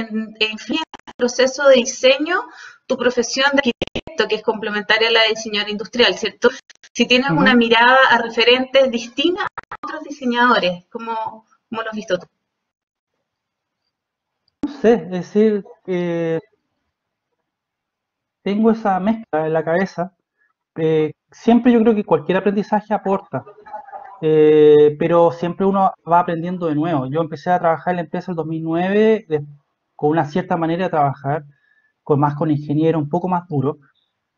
influye en el proceso de diseño tu profesión de arquitecto, que es complementaria a la de diseñador industrial, ¿cierto? Si tienes una mirada a referentes distintas a otros diseñadores, ¿cómo lo has visto tú? No sé, es decir, tengo esa mezcla en la cabeza. Siempre yo creo que cualquier aprendizaje aporta, pero siempre uno va aprendiendo de nuevo. Yo empecé a trabajar en la empresa en el 2009 con una cierta manera de trabajar, con ingenieros, un poco más duro,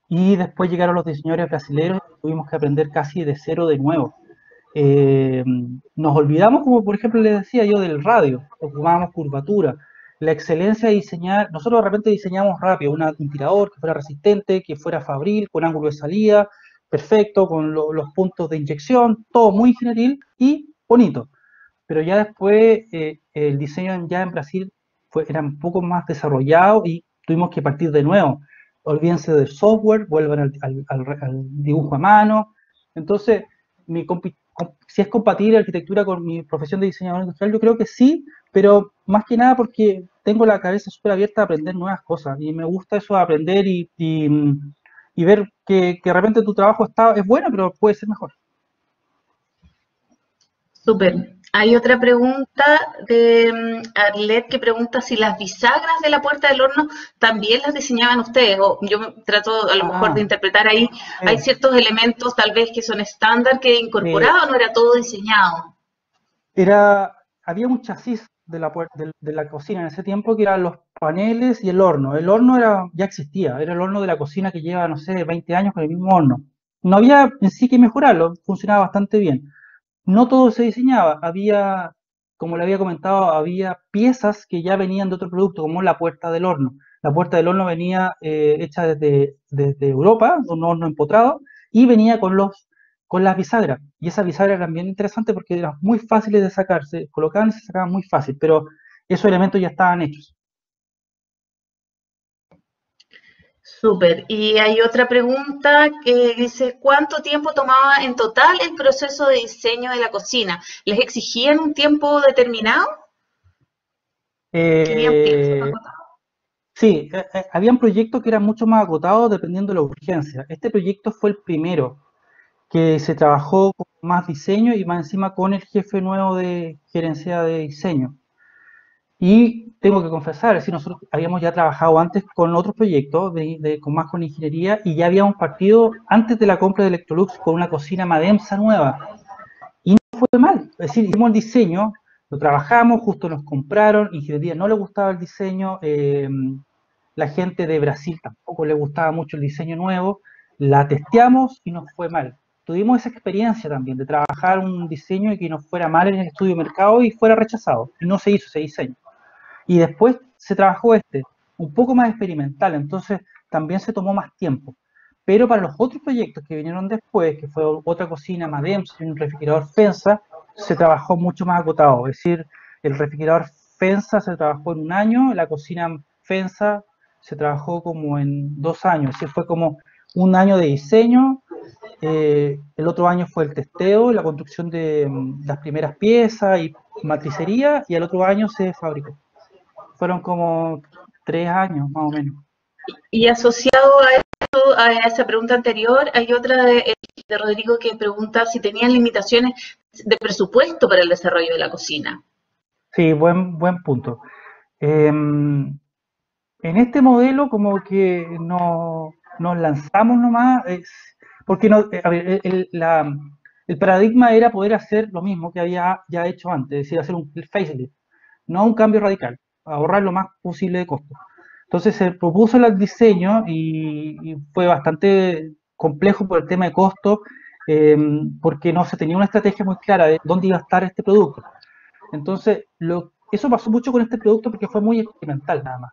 y después llegaron los diseñadores brasileños y tuvimos que aprender casi de cero de nuevo. Nos olvidamos, como por ejemplo les decía yo, del radio, ocupábamos curvatura, la excelencia de diseñar. Nosotros de repente diseñamos rápido un tirador que fuera resistente, que fuera fabril, con ángulo de salida perfecto, con los puntos de inyección, todo muy ingenieril y bonito. pero ya después el diseño ya en Brasil era un poco más desarrollado y tuvimos que partir de nuevo. Olvídense del software, vuelvan al dibujo a mano. Entonces, si es compatible la arquitectura con mi profesión de diseñador industrial, yo creo que sí, pero más que nada porque tengo la cabeza súper abierta a aprender nuevas cosas y me gusta eso de aprender y ver que de repente tu trabajo es bueno, pero puede ser mejor. Súper. Hay otra pregunta de Arlet que pregunta si las bisagras de la puerta del horno también las diseñaban ustedes. O yo trato a lo mejor de Ah, interpretar ahí, hay sí. ciertos elementos tal vez que son estándar que incorporaba, no era todo diseñado. Había un chasis de la cocina en ese tiempo que eran los paneles y el horno. El horno ya existía, era el horno de la cocina que lleva, no sé, 20 años con el mismo horno. No había en sí que mejorarlo, funcionaba bastante bien. No todo se diseñaba, como le había comentado, había piezas que ya venían de otro producto, como la puerta del horno. La puerta del horno venía hecha desde Europa, un horno empotrado, y venía con las bisagras. Y esas bisagras eran bien interesantes porque eran muy fáciles de sacarse, colocaban y se sacaban muy fácil, pero esos elementos ya estaban hechos. Súper. Y hay otra pregunta que dice, ¿cuánto tiempo tomaba en total el proceso de diseño de la cocina? ¿Les exigían un tiempo determinado? ¿Querían tiempo Eh, acotado? sí, habían proyectos que eran mucho más acotados dependiendo de la urgencia. Este proyecto fue el primero que se trabajó con más diseño y más encima con el jefe nuevo de gerencia de diseño. Y tengo que confesar, es decir, nosotros habíamos ya trabajado antes con otros proyectos, con ingeniería, y ya habíamos partido antes de la compra de Electrolux con una cocina Mademsa nueva. Y no fue mal, es decir, hicimos el diseño, lo trabajamos, justo nos compraron, ingeniería no le gustaba el diseño, la gente de Brasil tampoco le gustaba mucho el diseño nuevo, la testeamos y nos fue mal. Tuvimos esa experiencia también de trabajar un diseño y que nos fuera mal en el estudio de mercado y fuera rechazado, y no se hizo ese diseño. Y después se trabajó un poco más experimental, entonces también se tomó más tiempo. Pero para los otros proyectos que vinieron después, que fue otra cocina Madems y un refrigerador Fensa, se trabajó mucho más acotado. Es decir, el refrigerador Fensa se trabajó en un año, la cocina Fensa se trabajó como en 2 años. Es decir, fue como un año de diseño, el otro año fue el testeo, la construcción de las primeras piezas y matricería, y el otro año se fabricó. Fueron como 3 años más o menos. Y asociado a eso, a esa pregunta anterior, hay otra de Rodrigo que pregunta si tenían limitaciones de presupuesto para el desarrollo de la cocina. Sí, buen punto. En este modelo como que nos lanzamos nomás, porque no, a ver, el paradigma era poder hacer lo mismo que había ya hecho antes, es decir, hacer un facelift, no un cambio radical, ahorrar lo más posible de costo. Entonces se propuso el diseño y fue bastante complejo por el tema de costo, porque no se tenía una estrategia muy clara de dónde iba a estar este producto. Entonces, eso pasó mucho con este producto porque fue muy experimental nada más.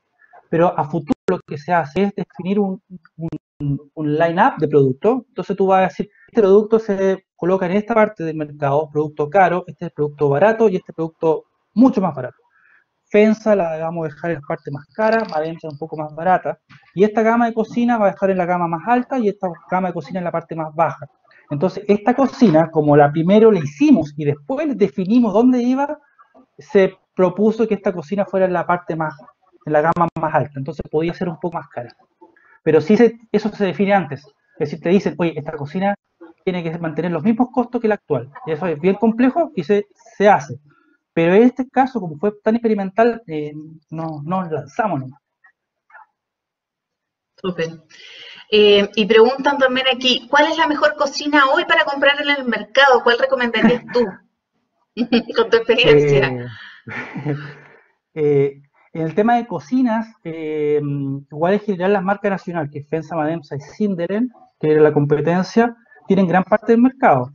Pero a futuro lo que se hace es definir un line-up de productos. Entonces tú vas a decir, este producto se coloca en esta parte del mercado, producto caro, este es producto barato y este producto mucho más barato. Fensa la vamos a dejar en la parte más cara, Madensa un poco más barata. Y esta gama de cocina va a dejar en la gama más alta y esta gama de cocina en la parte más baja. Entonces, esta cocina, como la primero la hicimos y después definimos dónde iba, se propuso que esta cocina fuera en la parte en la gama más alta, entonces podía ser un poco más cara. Pero sí eso se define antes, es decir, te dicen, oye, esta cocina tiene que mantener los mismos costos que la actual, y eso es bien complejo y se hace. Pero en este caso, como fue tan experimental, no nos lanzamos nomás. Súper. Y preguntan también aquí, ¿cuál es la mejor cocina hoy para comprar en el mercado? ¿Cuál recomendarías tú con tu experiencia? Eh, en el tema de cocinas, igual en general las marcas nacionales, que es Fensa, Mademsa y Sinderen, que era la competencia, tienen gran parte del mercado.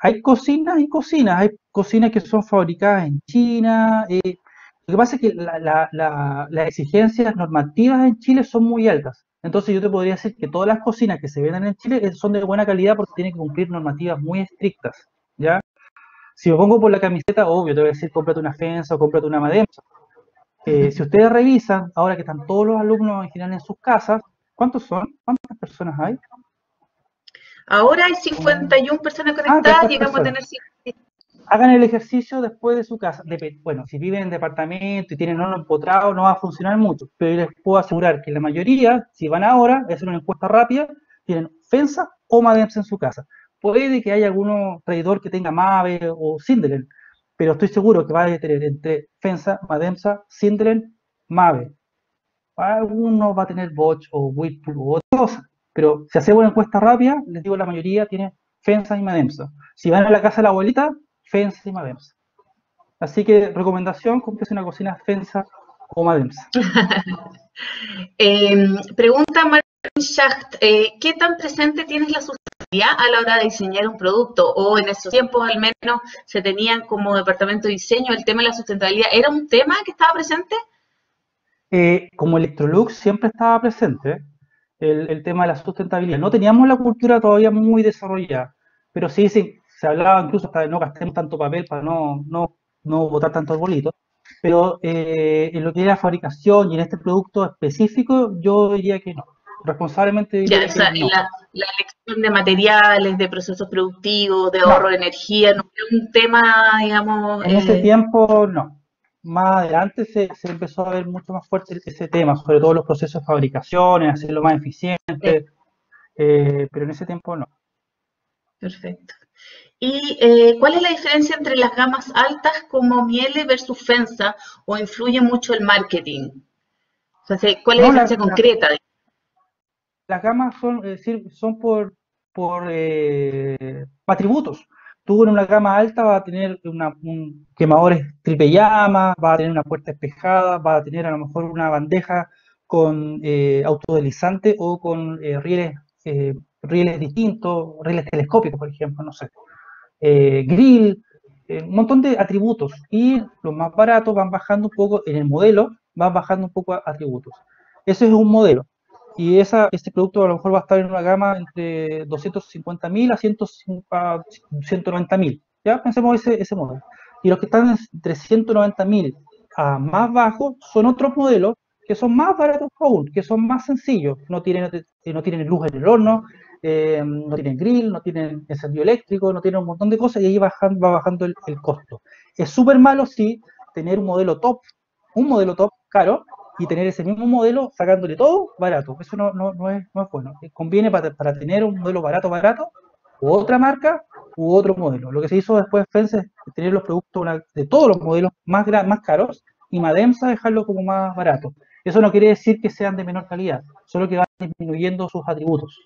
Hay cocinas y cocinas, hay cocinas que son fabricadas en China. Lo que pasa es que las exigencias normativas en Chile son muy altas. Entonces yo te podría decir que todas las cocinas que se venden en Chile son de buena calidad porque tienen que cumplir normativas muy estrictas, ¿ya? Si me pongo por la camiseta, obvio, te voy a decir, cómprate una Fensa o cómprate una Mademsa. Si ustedes revisan, ahora que están todos los alumnos en general en sus casas, ¿cuántos son? ¿Cuántas personas hay? Ahora hay 51 personas conectadas, 300 llegamos a personas. tener 50. Hagan el ejercicio después de su casa. Bueno, si viven en departamento y tienen horno empotrado, no va a funcionar mucho, pero yo les puedo asegurar que la mayoría, si van ahora, voy a hacer una encuesta rápida, tienen Fensa o Mademsa en su casa. Puede que haya alguno traidor que tenga Mave o Sindelen, pero estoy seguro que va a tener entre Fensa, Mademsa, Sindelen, Mave. Alguno va a tener Bosch o Whirlpool o otra cosa, pero si hacemos una encuesta rápida, les digo, la mayoría tiene Fensa y Mademsa. Si van a la casa de la abuelita, Fensa y Mademsa. Así que, recomendación, cómprese una cocina Fensa o Mademsa. Pregunta Martin Schacht, ¿qué tan presente tienes la sustentabilidad a la hora de diseñar un producto? O en esos tiempos al menos se tenían como departamento de diseño el tema de la sustentabilidad. ¿Era un tema que estaba presente? Como Electrolux siempre estaba presente el tema de la sustentabilidad. No teníamos la cultura todavía muy desarrollada, pero sí, se hablaba incluso hasta de no gastemos tanto papel para no botar tanto arbolito. Pero en lo que es la fabricación y en este producto específico, yo diría que no. Responsablemente Ya, diría o sea, que no. la elección de materiales, de procesos productivos, de ahorro No, de energía, no es un tema, digamos, en ese tiempo no. Más adelante se empezó a ver mucho más fuerte ese tema, sobre todo los procesos de fabricación, en hacerlo más eficiente, pero en ese tiempo no. perfecto. ¿Y cuál es la diferencia entre las gamas altas como Miele versus Fensa o influye mucho el marketing? O sea, ¿cuál es la No, diferencia concreta? las gamas son, es decir, son por atributos. Tú en una gama alta vas a tener quemadores triple llama, vas a tener una puerta espejada, vas a tener a lo mejor una bandeja con autodeslizante o con rieles distintos, rieles telescópicos, por ejemplo, no sé. Grill, un montón de atributos. Y los más baratos van bajando un poco en el modelo, van bajando un poco atributos. Ese es un modelo. Y este producto a lo mejor va a estar en una gama entre 250.000 a 190.000. Ya pensemos ese modelo. Y los que están entre 190.000 a más bajos son otros modelos que son más baratos aún, que son más sencillos. No tienen luz en el horno, no tienen grill, no tienen encendido eléctrico, no tienen un montón de cosas y ahí va bajando el costo. Es súper malo, sí, tener un modelo top caro, y tener ese mismo modelo sacándole todo barato. Eso no es bueno. Conviene para tener un modelo barato, u otra marca, u otro modelo. Lo que se hizo después Fence es tener los productos de todos los modelos más caros y Mademsa dejarlo como más barato. Eso no quiere decir que sean de menor calidad, solo que van disminuyendo sus atributos.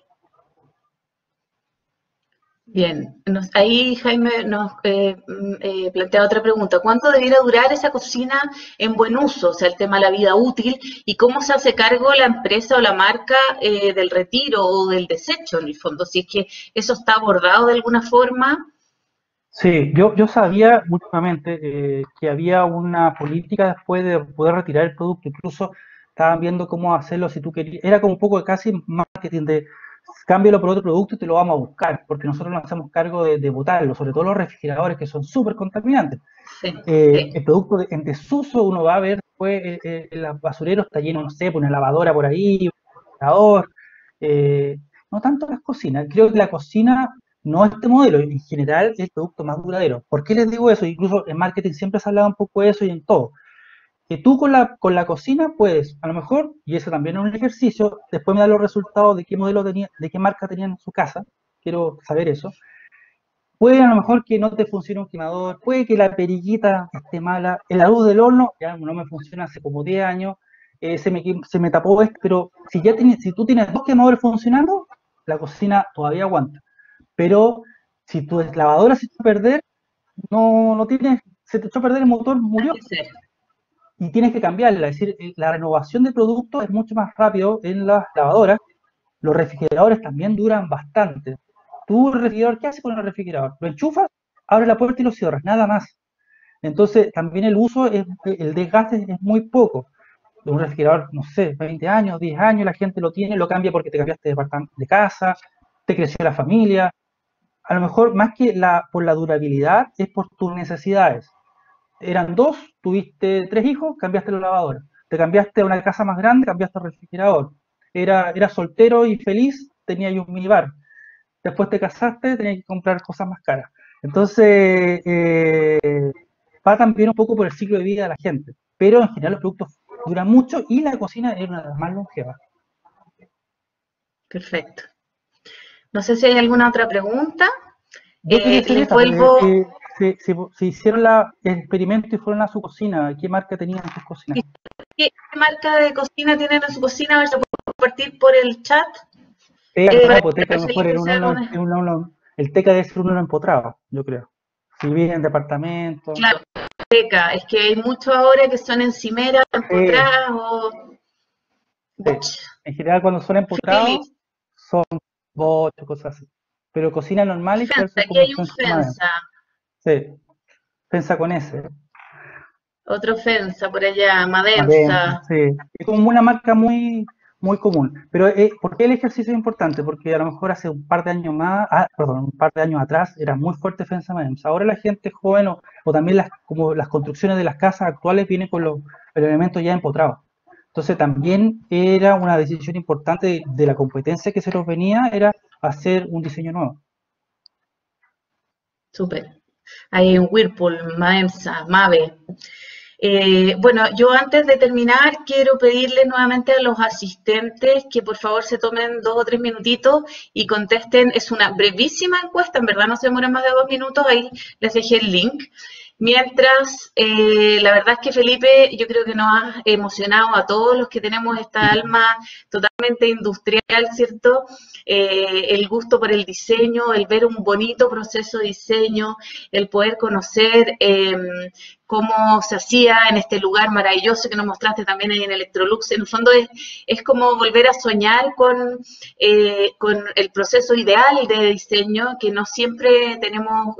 Bien, ahí Jaime nos plantea otra pregunta. ¿Cuánto debiera durar esa cocina en buen uso? O sea, el tema de la vida útil y cómo se hace cargo la empresa o la marca del retiro o del desecho, en el fondo. Si es que eso está abordado de alguna forma. Sí, yo sabía últimamente que había una política después de poder retirar el producto, incluso estaban viendo cómo hacerlo si tú querías, era como un poco casi marketing de cámbialo por otro producto y te lo vamos a buscar, porque nosotros nos hacemos cargo de botarlo, sobre todo los refrigeradores que son súper contaminantes. Sí, El producto en desuso uno va a ver después, el basurero está lleno, no sé, por una lavadora por ahí, un refrigerador, no tanto las cocinas, creo que la cocina no este modelo, en general es el producto más duradero. ¿Por qué les digo eso? Incluso en marketing siempre se hablaba un poco de eso y en todo. Que tú con la cocina puedes, a lo mejor, y eso también es un ejercicio, después me da los resultados de qué modelo tenía, de qué marca tenían en su casa, quiero saber eso. Puede a lo mejor que no te funcione un quemador, puede que la perillita esté mala, la luz del horno ya no me funciona hace como 10 años, se me tapó esto, pero si tú tienes dos quemadores funcionando, la cocina todavía aguanta. Pero si tu lavadora se echó a perder, no tienes, se te echó a perder el motor, hay murió. que ser. Y tienes que cambiarla. Es decir, la renovación de productos es mucho más rápido en las lavadoras. Los refrigeradores también duran bastante. Tu refrigerador, ¿qué hace con el refrigerador? Lo enchufas, abre la puerta y lo cierras, nada más. Entonces, también el desgaste es muy poco. Un refrigerador, no sé, 20 años, 10 años, la gente lo tiene, lo cambia porque te cambiaste de casa, te creció la familia, a lo mejor más que por la durabilidad, es por tus necesidades. Eran dos, tuviste tres hijos, cambiaste la lavadora. Te cambiaste a una casa más grande, cambiaste el refrigerador. Era soltero y feliz, tenía un minibar. Después te casaste, tenías que comprar cosas más caras. Entonces, va también un poco por el ciclo de vida de la gente. Pero en general los productos duran mucho y la cocina es una de las más longevas. Perfecto. No sé si hay alguna otra pregunta. Yo quería hacer Les esa, porque vuelvo. si hicieron el experimento y fueron a su cocina, ¿qué marca tenían en sus cocinas? ¿Qué marca de cocina tienen en su cocina? A ver si lo puedo compartir por el chat. No, Para pues Teca a que lo mejor Felipe se haga el Teca debe ser un uno empotrado, yo creo. Si vive en departamento. Claro, teca. Es que hay muchos ahora que son encimeras, Sí, empotradas o sí. Bosch. En general cuando son empotrados, Philips. son bochos, cosas así. Pero cocina normal y general Fensa. son Aquí como hay un Fensa Madem. Fensa. Sí, Fensa con S. Otro Fensa por allá. Madem, Madensa. sí. Es como una marca muy común. Pero ¿por qué el ejercicio es importante? Porque a lo mejor hace un par de años un par de años atrás era muy fuerte Fensa Madem. Ahora la gente joven o también como las construcciones de las casas actuales vienen con los elementos ya empotrados. Entonces también era una decisión importante de la competencia que se nos venía, era hacer un diseño nuevo. Súper. Hay un Whirlpool, Madensa, Mave. Bueno, yo antes de terminar quiero pedirle nuevamente a los asistentes que por favor se tomen 2 o 3 minutitos y contesten. Es una brevísima encuesta, en verdad no se demora más de 2 minutos, ahí les dejé el link. Mientras, la verdad es que Felipe, yo creo que nos ha emocionado a todos los que tenemos esta alma totalmente industrial, ¿cierto? El gusto por el diseño, el ver un bonito proceso de diseño, el poder conocer cómo se hacía en este lugar maravilloso que nos mostraste también ahí en Electrolux. En el fondo es como volver a soñar con el proceso ideal de diseño que no siempre tenemos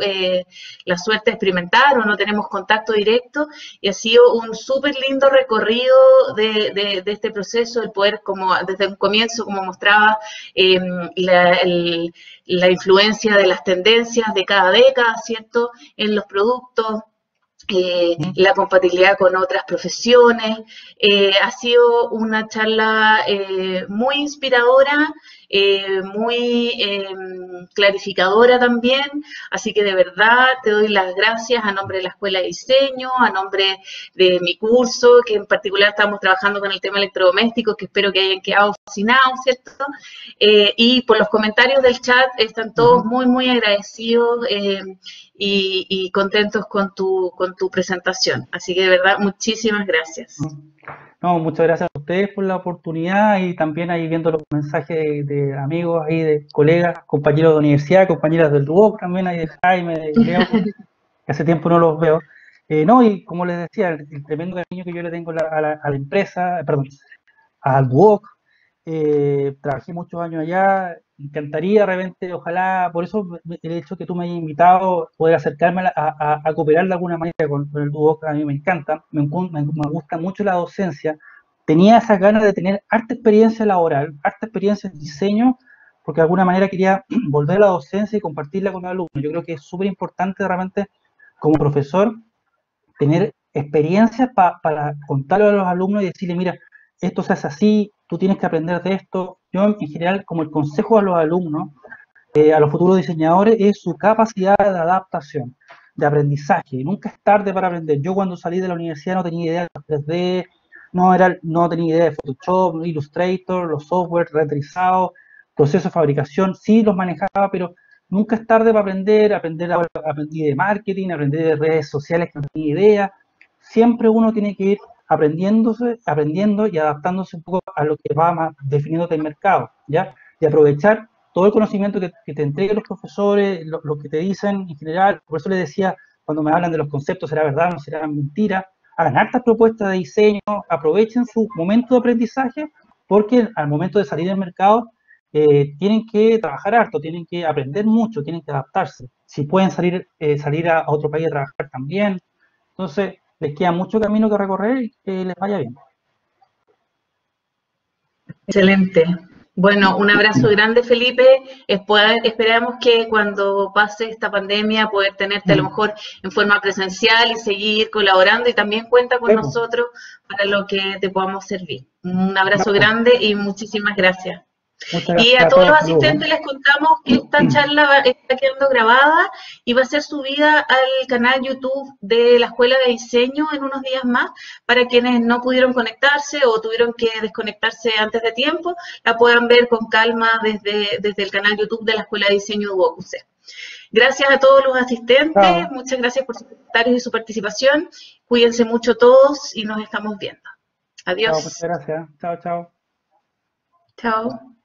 la suerte de experimentar o no tenemos contacto directo, y ha sido un súper lindo recorrido de este proceso, el poder como desde un comienzo, como mostraba, la influencia de las tendencias de cada década, ¿cierto?, en los productos, la compatibilidad con otras profesiones. Ha sido una charla muy inspiradora, muy clarificadora también, así que de verdad te doy las gracias a nombre de la Escuela de Diseño, a nombre de mi curso, que en particular estamos trabajando con el tema electrodoméstico, que espero que hayan quedado fascinados, ¿cierto? Y por los comentarios del chat están todos muy agradecidos y contentos con tu presentación. Así que de verdad, muchísimas gracias. No, muchas gracias a ustedes por la oportunidad y también ahí viendo los mensajes de amigos, ahí de colegas, compañeros de universidad, compañeras del DUOC también, ahí de Jaime, de Leo, que hace tiempo no los veo. No, y como les decía, el tremendo cariño que yo le tengo a la empresa, perdón, al DUOC, trabajé muchos años allá, encantaría de repente, ojalá, por eso el hecho que tú me hayas invitado, poder acercarme a cooperar de alguna manera con el DUOC, a mí me encanta, me gusta mucho la docencia, tenía esas ganas de tener harta experiencia laboral, harta experiencia en diseño, porque de alguna manera quería volver a la docencia y compartirla con los alumnos. Yo creo que es súper importante realmente como profesor tener experiencias para contarle a los alumnos y decirle, mira, esto se hace así, tú tienes que aprender de esto. Yo, en general, como el consejo a los alumnos, a los futuros diseñadores, es su capacidad de adaptación, de aprendizaje. Nunca es tarde para aprender. Yo cuando salí de la universidad no tenía idea de 3D, no tenía idea de Photoshop, Illustrator, los software renderizados, procesos de fabricación, sí los manejaba, pero nunca es tarde para aprendí de marketing, aprendí de redes sociales que no tenía idea. Siempre uno tiene que ir aprendiendo y adaptándose un poco a lo que va más definiéndote el mercado, ¿ya? Y aprovechar todo el conocimiento que te entreguen los profesores, lo que te dicen en general. Por eso les decía, cuando me hablan de los conceptos, ¿será verdad o no será mentira? Hagan hartas propuestas de diseño, aprovechen su momento de aprendizaje, porque al momento de salir al mercado tienen que trabajar harto, tienen que aprender mucho, tienen que adaptarse. Si pueden salir a otro país a trabajar también. Entonces, les queda mucho camino que recorrer y que les vaya bien. Excelente. Bueno, un abrazo grande, Felipe. Esperamos que cuando pase esta pandemia poder tenerte a lo mejor en forma presencial y seguir colaborando y también cuenta con Sí, pues. nosotros para lo que te podamos servir. Un Ya, abrazo pues. grande y muchísimas gracias. Muchas Y gracias a a todos los todos, saludos. asistentes les contamos que esta está quedando grabada y va a ser subida al canal YouTube de la Escuela de Diseño en unos días más para quienes no pudieron conectarse o tuvieron que desconectarse antes de tiempo, la puedan ver con calma desde el canal YouTube de la Escuela de Diseño de UOCUC. Gracias a todos los asistentes, Chao. muchas gracias por sus comentarios y su participación. Cuídense mucho todos y nos estamos viendo. Chao, muchas Adiós. gracias. Chao, chao. Chao.